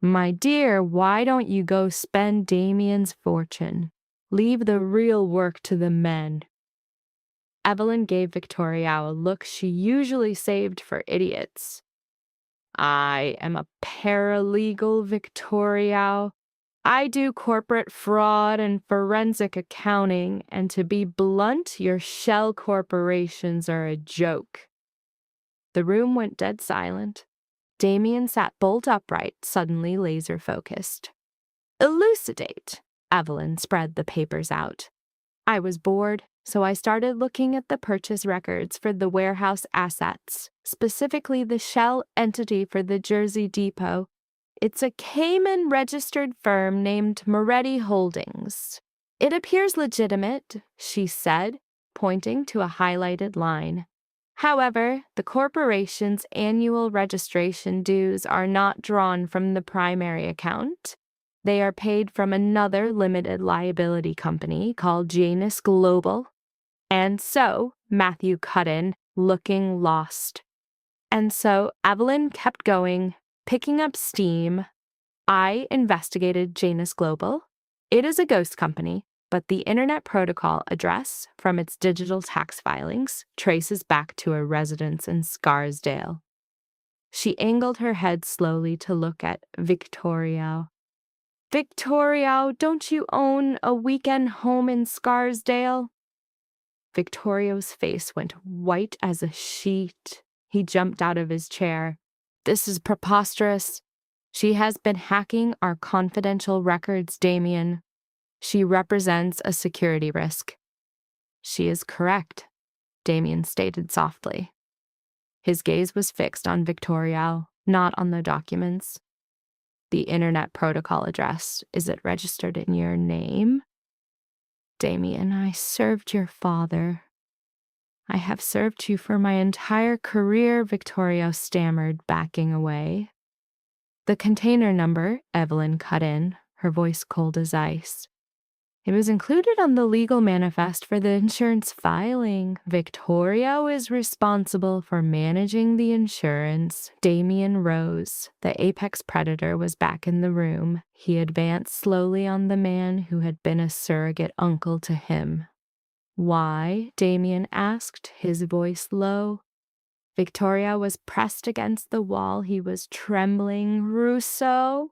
Speaker 2: My dear, why don't you go spend Damien's fortune? Leave the real work to the men. Evelyn gave Victorio a look she usually saved for idiots. I am a paralegal, Victorio. I do corporate fraud and forensic accounting, and to be blunt, your shell corporations are a joke. The room went dead silent. Damien sat bolt upright, suddenly laser-focused. Elucidate. Evelyn spread the papers out. I was bored, so I started looking at the purchase records for the warehouse assets, specifically the shell entity for the Jersey Depot. It's a Cayman-registered firm named Moretti Holdings. It appears legitimate, she said, pointing to a highlighted line. However, the corporation's annual registration dues are not drawn from the primary account. They are paid from another limited liability company called Janus Global. And so, Matthew cut in, looking lost. And so Evelyn kept going, picking up steam. I investigated Janus Global. It is a ghost company, but the Internet Protocol address from its digital tax filings traces back to a residence in Scarsdale. She angled her head slowly to look at Victorio. Victorio, don't you own a weekend home in Scarsdale? Victorio's face went white as a sheet. He jumped out of his chair. This is preposterous. She has been hacking our confidential records, Damien. She represents a security risk. She is correct, Damien stated softly. His gaze was fixed on Victorio, not on the documents. The Internet Protocol address, is it registered in your name? Damien, I served your father. I have served you for my entire career, Victorio stammered, backing away. The container number, Evelyn cut in, her voice cold as ice. It was included on the legal manifest for the insurance filing. Victorio is responsible for managing the insurance. Damien rose. The apex predator was back in the room. He advanced slowly on the man who had been a surrogate uncle to him. Why? Damien asked, his voice low. Victorio was pressed against the wall. He was trembling. Russo?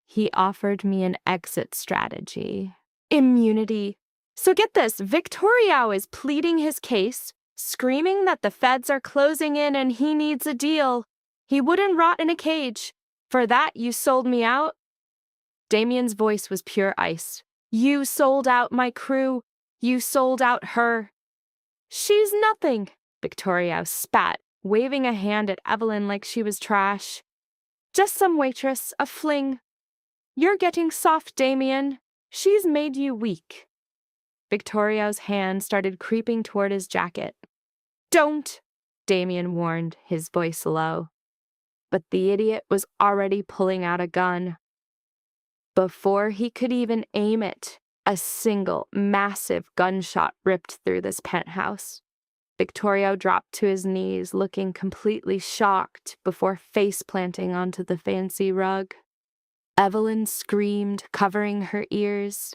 Speaker 2: He offered me an exit strategy. Immunity. So get this, Victorio is pleading his case, screaming that the feds are closing in and he needs a deal. He wouldn't rot in a cage. For that, you sold me out? Damien's voice was pure ice. You sold out my crew. You sold out her. She's nothing, Victorio spat, waving a hand at Evelyn like she was trash. Just some waitress, a fling. You're getting soft, Damien. She's made you weak. Victorio's hand started creeping toward his jacket. "Don't!" Damien warned, his voice low. But the idiot was already pulling out a gun. Before he could even aim it, a single, massive gunshot ripped through this penthouse. Victorio dropped to his knees, looking completely shocked before face-planting onto the fancy rug. Evelyn screamed, covering her ears.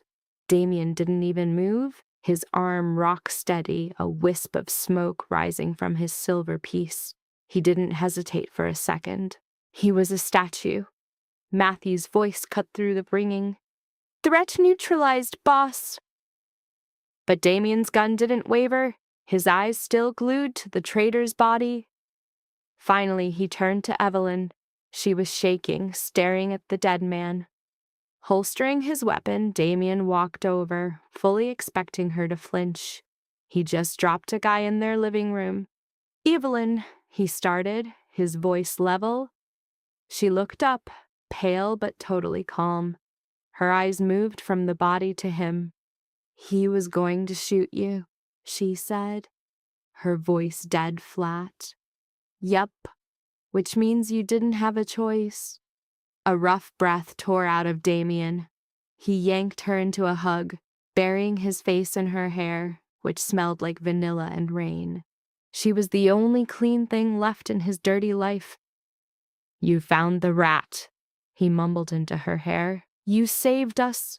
Speaker 2: Damien didn't even move, his arm rock steady, a wisp of smoke rising from his silver piece. He didn't hesitate for a second. He was a statue. Matthew's voice cut through the ringing. "Threat neutralized, boss." But Damien's gun didn't waver, his eyes still glued to the traitor's body. Finally, he turned to Evelyn. She was shaking, staring at the dead man. Holstering his weapon, Damien walked over, fully expecting her to flinch. He just dropped a guy in their living room. "Evelyn," he started, his voice level. She looked up, pale but totally calm. Her eyes moved from the body to him. "He was going to shoot you," she said, her voice dead flat. "Yup, which means you didn't have a choice." A rough breath tore out of Damien. He yanked her into a hug, burying his face in her hair, which smelled like vanilla and rain. She was the only clean thing left in his dirty life. "You found the rat," he mumbled into her hair. "You saved us.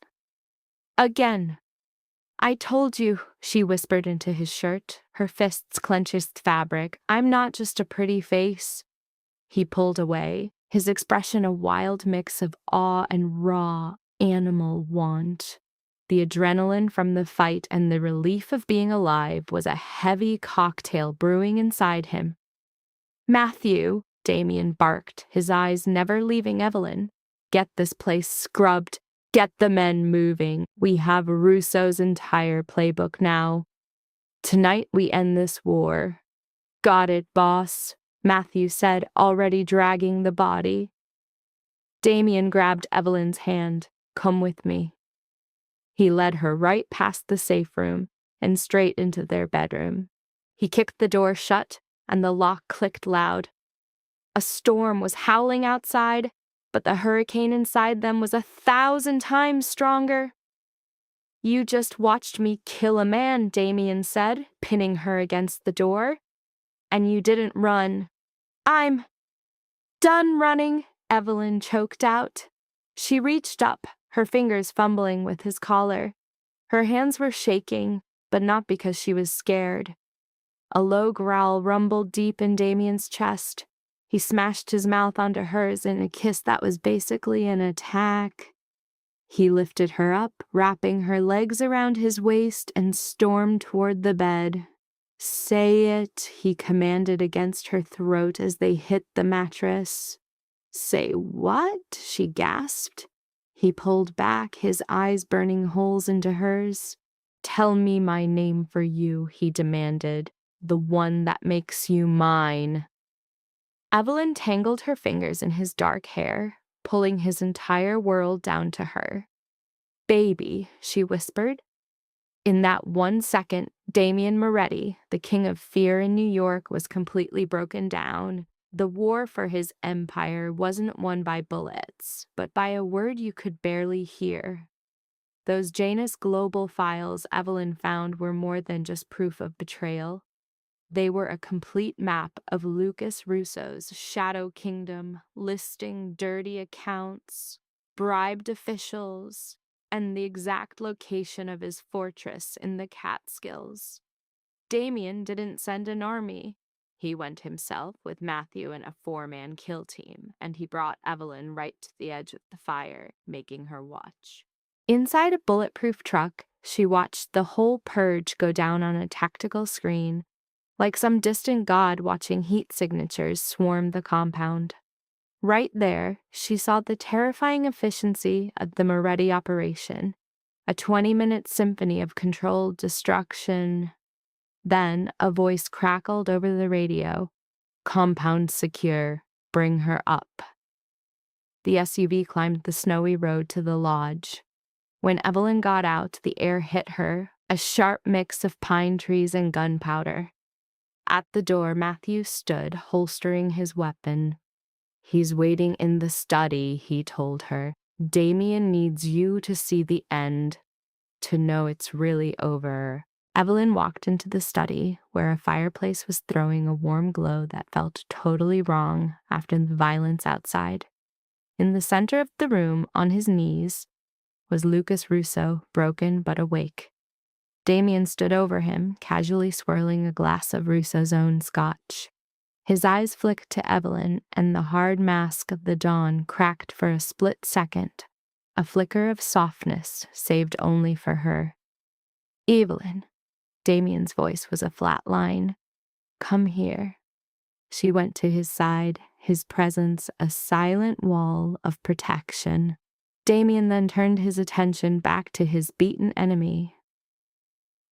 Speaker 2: Again." "I told you," she whispered into his shirt, her fists clenching fabric. "I'm not just a pretty face." He pulled away, his expression a wild mix of awe and raw, animal want. The adrenaline from the fight and the relief of being alive was a heavy cocktail brewing inside him. "Matthew," Damien barked, his eyes never leaving Evelyn. "Get this place scrubbed. Get the men moving. We have Russo's entire playbook now. Tonight we end this war." "Got it, boss," Matthew said, already dragging the body. Damien grabbed Evelyn's hand. "Come with me." He led her right past the safe room and straight into their bedroom. He kicked the door shut, and the lock clicked loud. A storm was howling outside, but the hurricane inside them was 1,000 times stronger. "You just watched me kill a man," Damien said, pinning her against the door. "And you didn't run." "I'm done running," Evelyn choked out. She reached up, her fingers fumbling with his collar. Her hands were shaking, but not because she was scared. A low growl rumbled deep in Damien's chest. He smashed his mouth onto hers in a kiss that was basically an attack. He lifted her up, wrapping her legs around his waist, and stormed toward the bed. "Say it," he commanded against her throat as they hit the mattress. "Say what?" she gasped. He pulled back, his eyes burning holes into hers. "Tell me my name for you," he demanded. "The one that makes you mine." Evelyn tangled her fingers in his dark hair, pulling his entire world down to her. "Baby," she whispered. In that 1 second, Damien Moretti, the king of fear in New York, was completely broken down. The war for his empire wasn't won by bullets, but by a word you could barely hear. Those Janus Global files Evelyn found were more than just proof of betrayal. They were a complete map of Lucas Russo's Shadow Kingdom, listing dirty accounts, bribed officials, and the exact location of his fortress in the Catskills. Damien didn't send an army. He went himself with Matthew and a 4-man kill team, and he brought Evelyn right to the edge of the fire, making her watch. Inside a bulletproof truck, she watched the whole purge go down on a tactical screen, like some distant god watching heat signatures swarm the compound. Right there, she saw the terrifying efficiency of the Moretti operation, a 20-minute symphony of controlled destruction. Then a voice crackled over the radio. "Compound secure. Bring her up." The SUV climbed the snowy road to the lodge. When Evelyn got out, the air hit her, a sharp mix of pine trees and gunpowder. At the door, Matthew stood, holstering his weapon. "He's waiting in the study," he told her. "Damien needs you to see the end, to know it's really over." Evelyn walked into the study, where a fireplace was throwing a warm glow that felt totally wrong after the violence outside. In the center of the room, on his knees, was Lucas Russo, broken but awake. Damien stood over him, casually swirling a glass of Russo's own scotch. His eyes flicked to Evelyn, and the hard mask of the dawn cracked for a split second, a flicker of softness saved only for her. "Evelyn." Damien's voice was a flat line. "Come here." She went to his side, his presence a silent wall of protection. Damien then turned his attention back to his beaten enemy.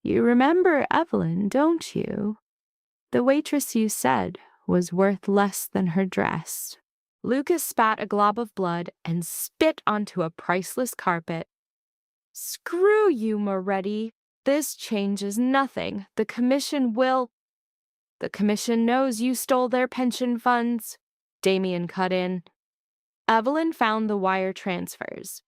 Speaker 2: "You remember Evelyn, don't you? The waitress you said was worth less than her dress." Lucas spat a glob of blood and spit onto a priceless carpet. "Screw you, Moretti. This changes nothing. The commission knows you stole their pension funds." Damien cut in. Evelyn found the wire transfers.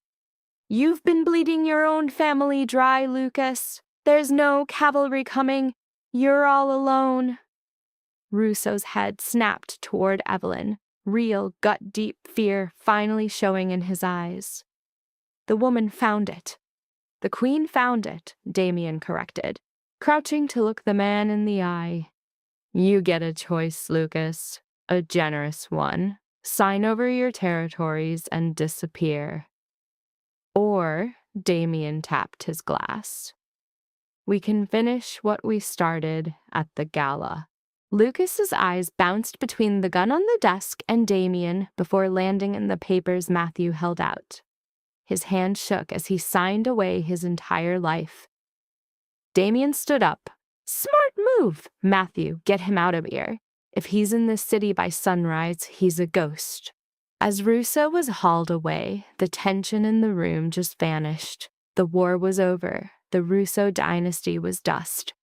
Speaker 2: "You've been bleeding your own family dry, Lucas. There's no cavalry coming. You're all alone." Russo's head snapped toward Evelyn, real gut-deep fear finally showing in his eyes. "The woman found it." "The queen found it," Damien corrected, crouching to look the man in the eye. "You get a choice, Lucas. A generous one. Sign over your territories and disappear. Or," Damien tapped his glass, "we can finish what we started at the gala." Lucas's eyes bounced between the gun on the desk and Damien before landing in the papers Matthew held out. His hand shook as he signed away his entire life. Damien stood up. "Smart move, Matthew. Get him out of here. If he's in this city by sunrise, he's a ghost." As Russo was hauled away, the tension in the room just vanished. The war was over. The Russo dynasty was dust.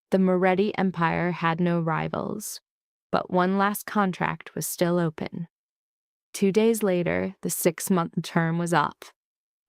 Speaker 2: The Moretti Empire had no rivals. But one last contract was still open. 2 days later, the 6-month term was up.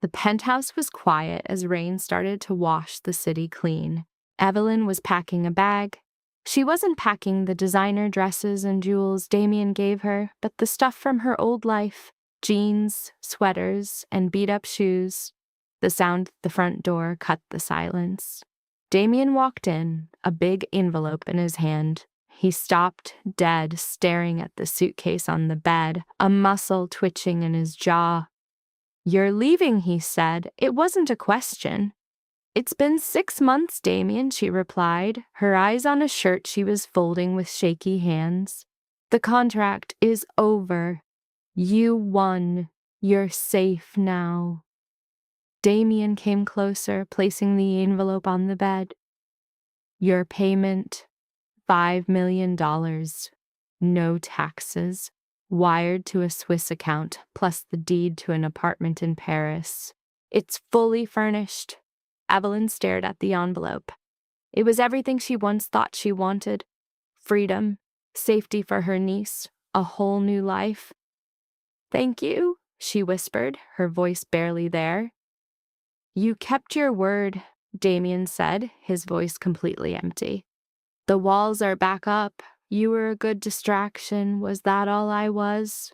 Speaker 2: The penthouse was quiet as rain started to wash the city clean. Evelyn was packing a bag. She wasn't packing the designer dresses and jewels Damien gave her, but the stuff from her old life: jeans, sweaters, and beat-up shoes. The sound at the front door cut the silence. Damien walked in, a big envelope in his hand. He stopped, dead, staring at the suitcase on the bed, a muscle twitching in his jaw. "You're leaving," he said. It wasn't a question. "It's been 6 months, Damien," she replied, her eyes on a shirt she was folding with shaky hands. "The contract is over. You won. You're safe now." Damien came closer, placing the envelope on the bed. "Your payment, $5 million. No taxes. Wired to a Swiss account, plus the deed to an apartment in Paris. It's fully furnished." Evelyn stared at the envelope. It was everything she once thought she wanted. Freedom, safety for her niece, a whole new life. "Thank you," she whispered, her voice barely there. "You kept your word," Damien said, his voice completely empty. "The walls are back up. You were a good distraction. Was that all I was?"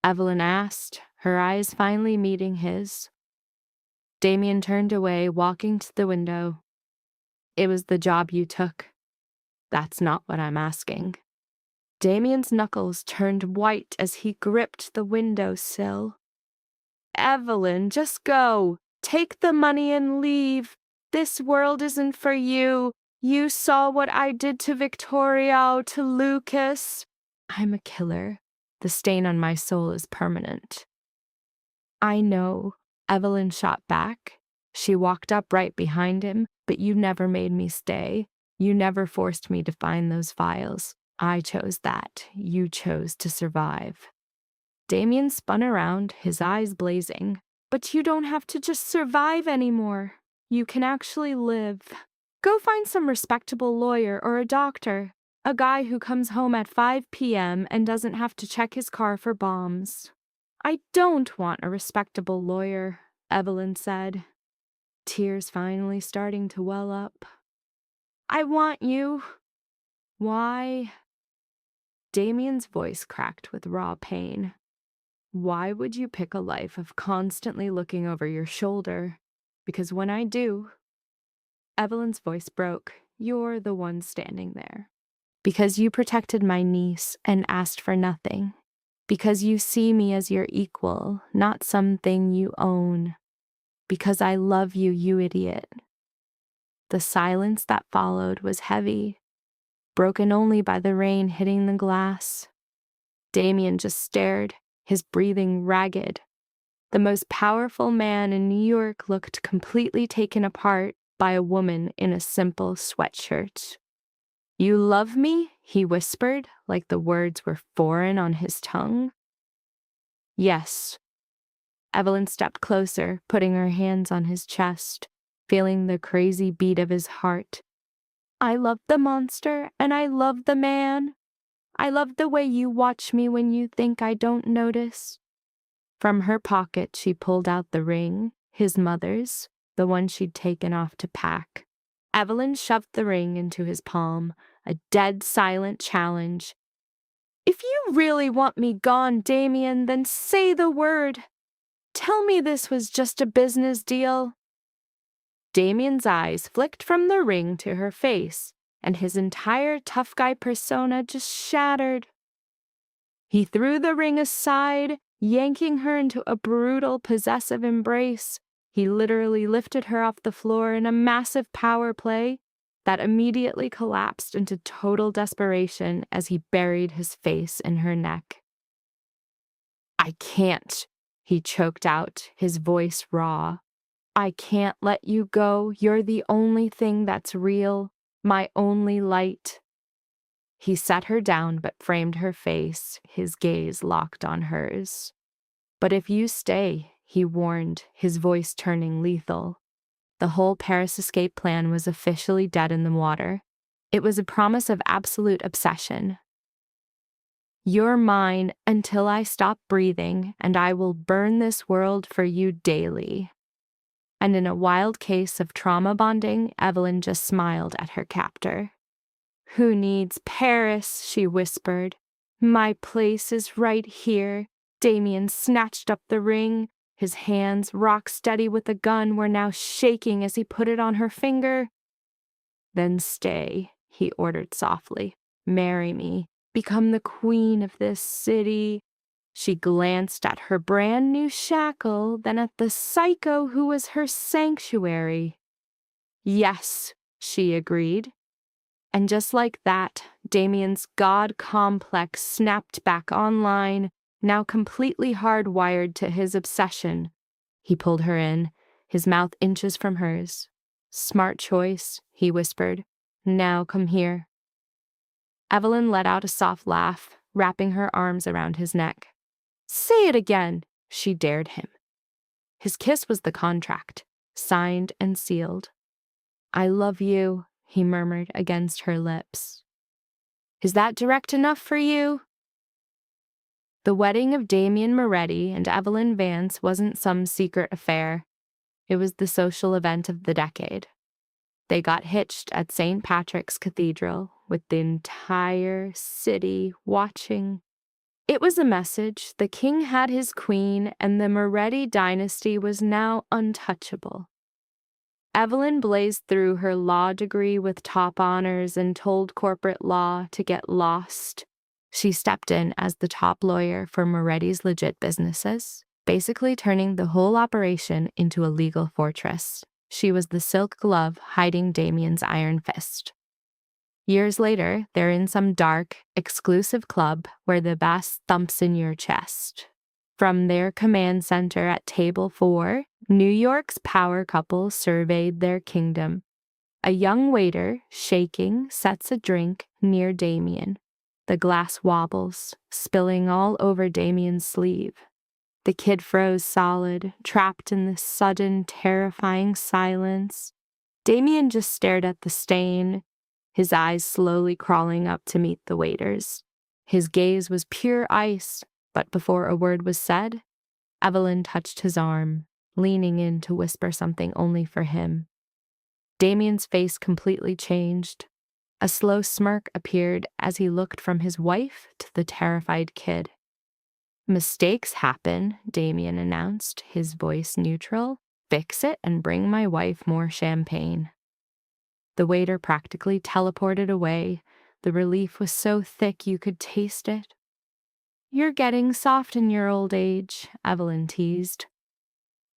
Speaker 2: Evelyn asked, her eyes finally meeting his. Damien turned away, walking to the window. "It was the job you took." "That's not what I'm asking." Damien's knuckles turned white as he gripped the windowsill. "Evelyn, just go. Take the money and leave. This world isn't for you. You saw what I did to Victoria, to Lucas." "I'm a killer. The stain on my soul is permanent." "I know," Evelyn shot back. She walked up right behind him. "But you never made me stay. You never forced me to find those files. I chose that. You chose to survive." Damien spun around, his eyes blazing. "But you don't have to just survive anymore. You can actually live." Go find some respectable lawyer or a doctor, a guy who comes home at 5 p.m. and doesn't have to check his car for bombs." "I don't want a respectable lawyer," Evelyn said, tears finally starting to well up. "I want you." "Why?" Damien's voice cracked with raw pain. "Why would you pick a life of constantly looking over your shoulder? Because when I do," Evelyn's voice broke, "you're the one standing there. Because you protected my niece and asked for nothing. Because you see me as your equal, not something you own. Because I love you, you idiot." The silence that followed was heavy, broken only by the rain hitting the glass. Damien just stared, his breathing ragged. The most powerful man in New York looked completely taken apart by a woman in a simple sweatshirt. "You love me?" he whispered, like the words were foreign on his tongue. "Yes." Evelyn stepped closer, putting her hands on his chest, feeling the crazy beat of his heart. "I love the monster, and I love the man. I love the way you watch me when you think I don't notice." From her pocket, she pulled out the ring, his mother's, the one she'd taken off to pack. Evelyn shoved the ring into his palm, a dead silent challenge. "If you really want me gone, Damien, then say the word. Tell me this was just a business deal." Damien's eyes flicked from the ring to her face, and his entire tough guy persona just shattered. He threw the ring aside, yanking her into a brutal, possessive embrace. He literally lifted her off the floor in a massive power play that immediately collapsed into total desperation as he buried his face in her neck. "I can't," he choked out, his voice raw. "I can't let you go. You're the only thing that's real, my only light." He set her down but framed her face, his gaze locked on hers. "But if you stay," he warned, his voice turning lethal. The whole Paris escape plan was officially dead in the water. It was a promise of absolute obsession. "You're mine until I stop breathing, and I will burn this world for you daily." And in a wild case of trauma bonding, Evelyn just smiled at her captor. "Who needs Paris?" she whispered. "My place is right here." Damien snatched up the ring. His hands, rock steady with the gun, were now shaking as he put it on her finger. "Then stay," he ordered softly. "Marry me. Become the queen of this city." She glanced at her brand new shackle, then at the psycho who was her sanctuary. "Yes," she agreed. And just like that, Damien's God complex snapped back online, now completely hardwired to his obsession. He pulled her in, his mouth inches from hers. "Smart choice," he whispered. "Now come here." Evelyn let out a soft laugh, wrapping her arms around his neck. "Say it again," she dared him. His kiss was the contract, signed and sealed. "I love you," he murmured against her lips. "Is that direct enough for you?" The wedding of Damien Moretti and Evelyn Vance wasn't some secret affair. It was the social event of the decade. They got hitched at St. Patrick's Cathedral, with the entire city watching. It was a message: the king had his queen, and the Moretti dynasty was now untouchable. Evelyn blazed through her law degree with top honors and told corporate law to get lost. She stepped in as the top lawyer for Moretti's legit businesses, basically turning the whole operation into a legal fortress. She was the silk glove hiding Damien's iron fist. Years later, they're in some dark, exclusive club where the bass thumps in your chest. From their command center at Table 4, New York's power couple surveyed their kingdom. A young waiter, shaking, sets a drink near Damien. The glass wobbles, spilling all over Damien's sleeve. The kid froze solid, trapped in this sudden, terrifying silence. Damien just stared at the stain, his eyes slowly crawling up to meet the waiter's. His gaze was pure ice, but before a word was said, Evelyn touched his arm, leaning in to whisper something only for him. Damien's face completely changed. A slow smirk appeared as he looked from his wife to the terrified kid. "Mistakes happen," Damien announced, his voice neutral. "Fix it and bring my wife more champagne." The waiter practically teleported away. The relief was so thick you could taste it. "You're getting soft in your old age," Evelyn teased.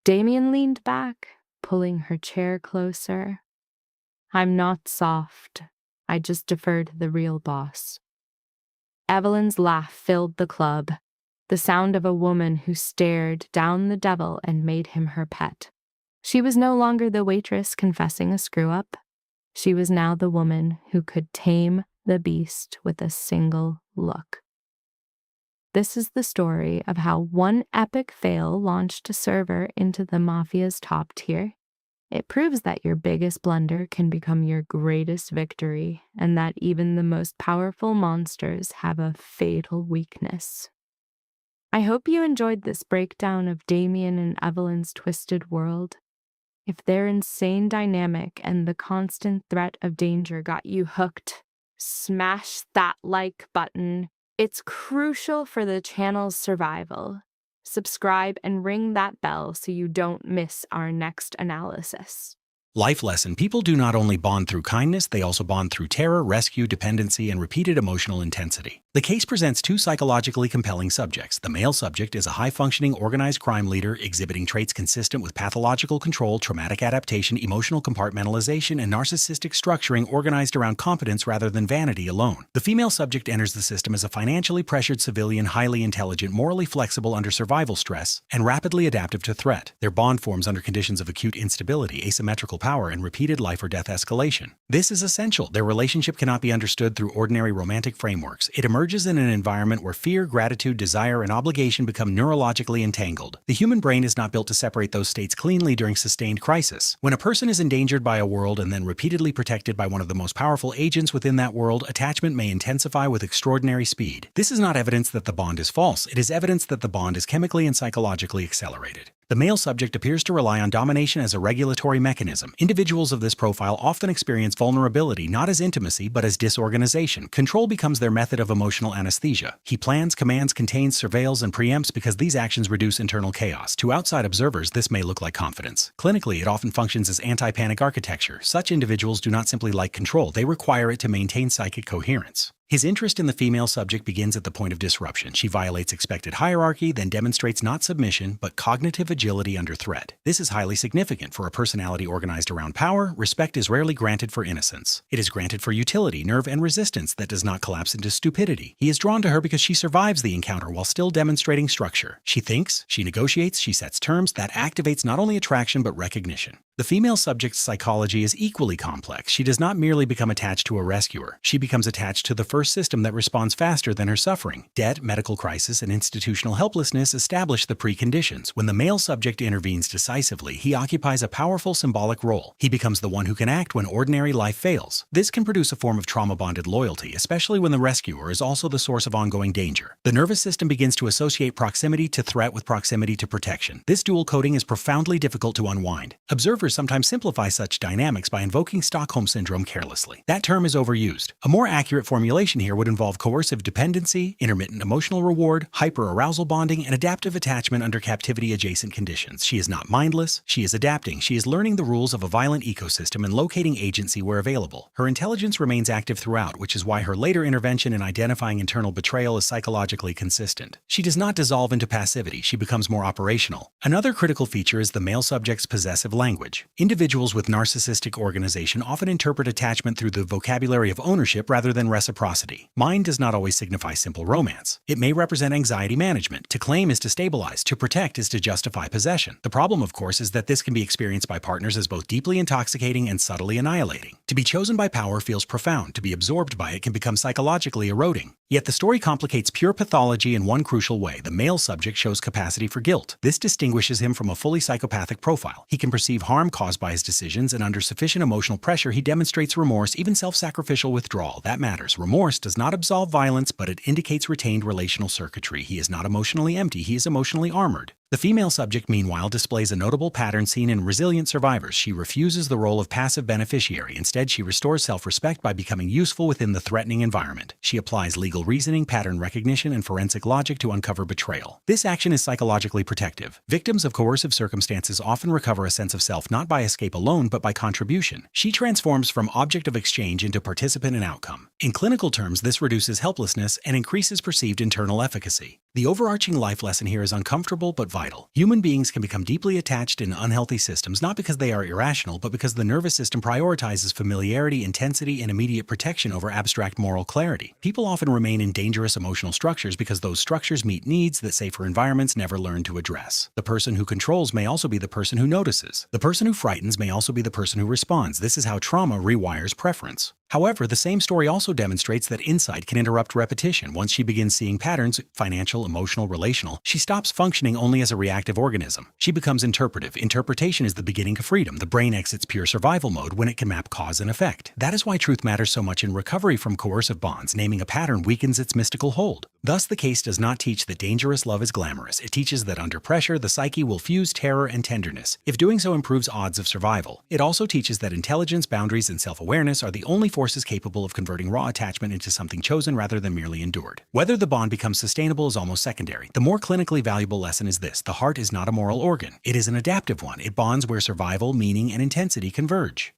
Speaker 2: Damien leaned back, pulling her chair closer. "I'm not soft. I just defer to the real boss." Evelyn's laugh filled the club, the sound of a woman who stared down the devil and made him her pet. She was no longer the waitress confessing a screw-up. She was now the woman who could tame the beast with a single look. This is the story of how one epic fail launched a server into the Mafia's top tier. It proves that your biggest blunder can become your greatest victory, and that even the most powerful monsters have a fatal weakness. I hope you enjoyed this breakdown of Damien and Evelyn's twisted world. If their insane dynamic and the constant threat of danger got you hooked, smash that like button. It's crucial for the channel's survival. Subscribe and ring that bell so you don't miss our next analysis.
Speaker 1: Life lesson: people do not only bond through kindness, they also bond through terror, rescue, dependency, and repeated emotional intensity. The case presents two psychologically compelling subjects. The male subject is a high-functioning, organized crime leader exhibiting traits consistent with pathological control, traumatic adaptation, emotional compartmentalization, and narcissistic structuring organized around competence rather than vanity alone. The female subject enters the system as a financially pressured civilian, highly intelligent, morally flexible under survival stress, and rapidly adaptive to threat. Their bond forms under conditions of acute instability, asymmetrical power, and repeated life or death escalation. This is essential. Their relationship cannot be understood through ordinary romantic frameworks. It emerges in an environment where fear, gratitude, desire, and obligation become neurologically entangled. The human brain is not built to separate those states cleanly during sustained crisis. When a person is endangered by a world and then repeatedly protected by one of the most powerful agents within that world, attachment may intensify with extraordinary speed. This is not evidence that the bond is false. It is evidence that the bond is chemically and psychologically accelerated. The male subject appears to rely on domination as a regulatory mechanism. Individuals of this profile often experience vulnerability not as intimacy but as disorganization. Control becomes their method of emotional anesthesia. He plans, commands, contains, surveils, and preempts because these actions reduce internal chaos. To outside observers, this may look like confidence. Clinically, it often functions as anti-panic architecture. Such individuals do not simply like control, they require it to maintain psychic coherence. His interest in the female subject begins at the point of disruption. She violates expected hierarchy, then demonstrates not submission, but cognitive agility under threat. This is highly significant. For a personality organized around power, respect is rarely granted for innocence. It is granted for utility, nerve, and resistance that does not collapse into stupidity. He is drawn to her because she survives the encounter while still demonstrating structure. She thinks, she negotiates, she sets terms that activates not only attraction but recognition. The female subject's psychology is equally complex. She does not merely become attached to a rescuer. She becomes attached to the first system that responds faster than her suffering. Debt, medical crisis, and institutional helplessness establish the preconditions. When the male subject intervenes decisively, he occupies a powerful symbolic role. He becomes the one who can act when ordinary life fails. This can produce a form of trauma-bonded loyalty, especially when the rescuer is also the source of ongoing danger. The nervous system begins to associate proximity to threat with proximity to protection. This dual coding is profoundly difficult to unwind. Observers sometimes simplify such dynamics by invoking Stockholm Syndrome carelessly. That term is overused. A more accurate formulation here would involve coercive dependency, intermittent emotional reward, hyper-arousal bonding, and adaptive attachment under captivity-adjacent conditions. She is not mindless. She is adapting. She is learning the rules of a violent ecosystem and locating agency where available. Her intelligence remains active throughout, which is why her later intervention in identifying internal betrayal is psychologically consistent. She does not dissolve into passivity. She becomes more operational. Another critical feature is the male subject's possessive language. Individuals with narcissistic organization often interpret attachment through the vocabulary of ownership rather than reciprocity. reciprocity. Mind does not always signify simple romance. It may represent anxiety management. To claim is to stabilize. To protect is to justify possession. The problem, of course, is that this can be experienced by partners as both deeply intoxicating and subtly annihilating. To be chosen by power feels profound. To be absorbed by it can become psychologically eroding. Yet the story complicates pure pathology in one crucial way. The male subject shows capacity for guilt. This distinguishes him from a fully psychopathic profile. He can perceive harm caused by his decisions, and under sufficient emotional pressure, he demonstrates remorse, even self-sacrificial withdrawal. That matters. Remorse does not absolve violence, but it indicates retained relational circuitry. He is not emotionally empty. He is emotionally armored. The female subject, meanwhile, displays a notable pattern seen in resilient survivors. She refuses the role of passive beneficiary. Instead, she restores self-respect by becoming useful within the threatening environment. She applies legal reasoning, pattern recognition, and forensic logic to uncover betrayal. This action is psychologically protective. Victims of coercive circumstances often recover a sense of self not by escape alone, but by contribution. She transforms from object of exchange into participant in outcome. In clinical terms, this reduces helplessness and increases perceived internal efficacy. The overarching life lesson here is uncomfortable but vital. Human beings can become deeply attached in unhealthy systems not because they are irrational, but because the nervous system prioritizes familiarity, intensity, and immediate protection over abstract moral clarity. People often remain in dangerous emotional structures because those structures meet needs that safer environments never learn to address. The person who controls may also be the person who notices. The person who frightens may also be the person who responds. This is how trauma rewires preference. However, the same story also demonstrates that insight can interrupt repetition. Once she begins seeing patterns, financial, emotional, relational, she stops functioning only as a reactive organism. She becomes interpretive. Interpretation is the beginning of freedom. The brain exits pure survival mode when it can map cause and effect. That is why truth matters so much in recovery from coercive bonds. Naming a pattern weakens its mystical hold. Thus, the case does not teach that dangerous love is glamorous. It teaches that under pressure, the psyche will fuse terror and tenderness. If doing so improves odds of survival, it also teaches that intelligence, boundaries, and self-awareness are the only forces capable of converting raw attachment into something chosen rather than merely endured. Whether the bond becomes sustainable is almost secondary. The more clinically valuable lesson is this: the heart is not a moral organ. It is an adaptive one. It bonds where survival, meaning, and intensity converge.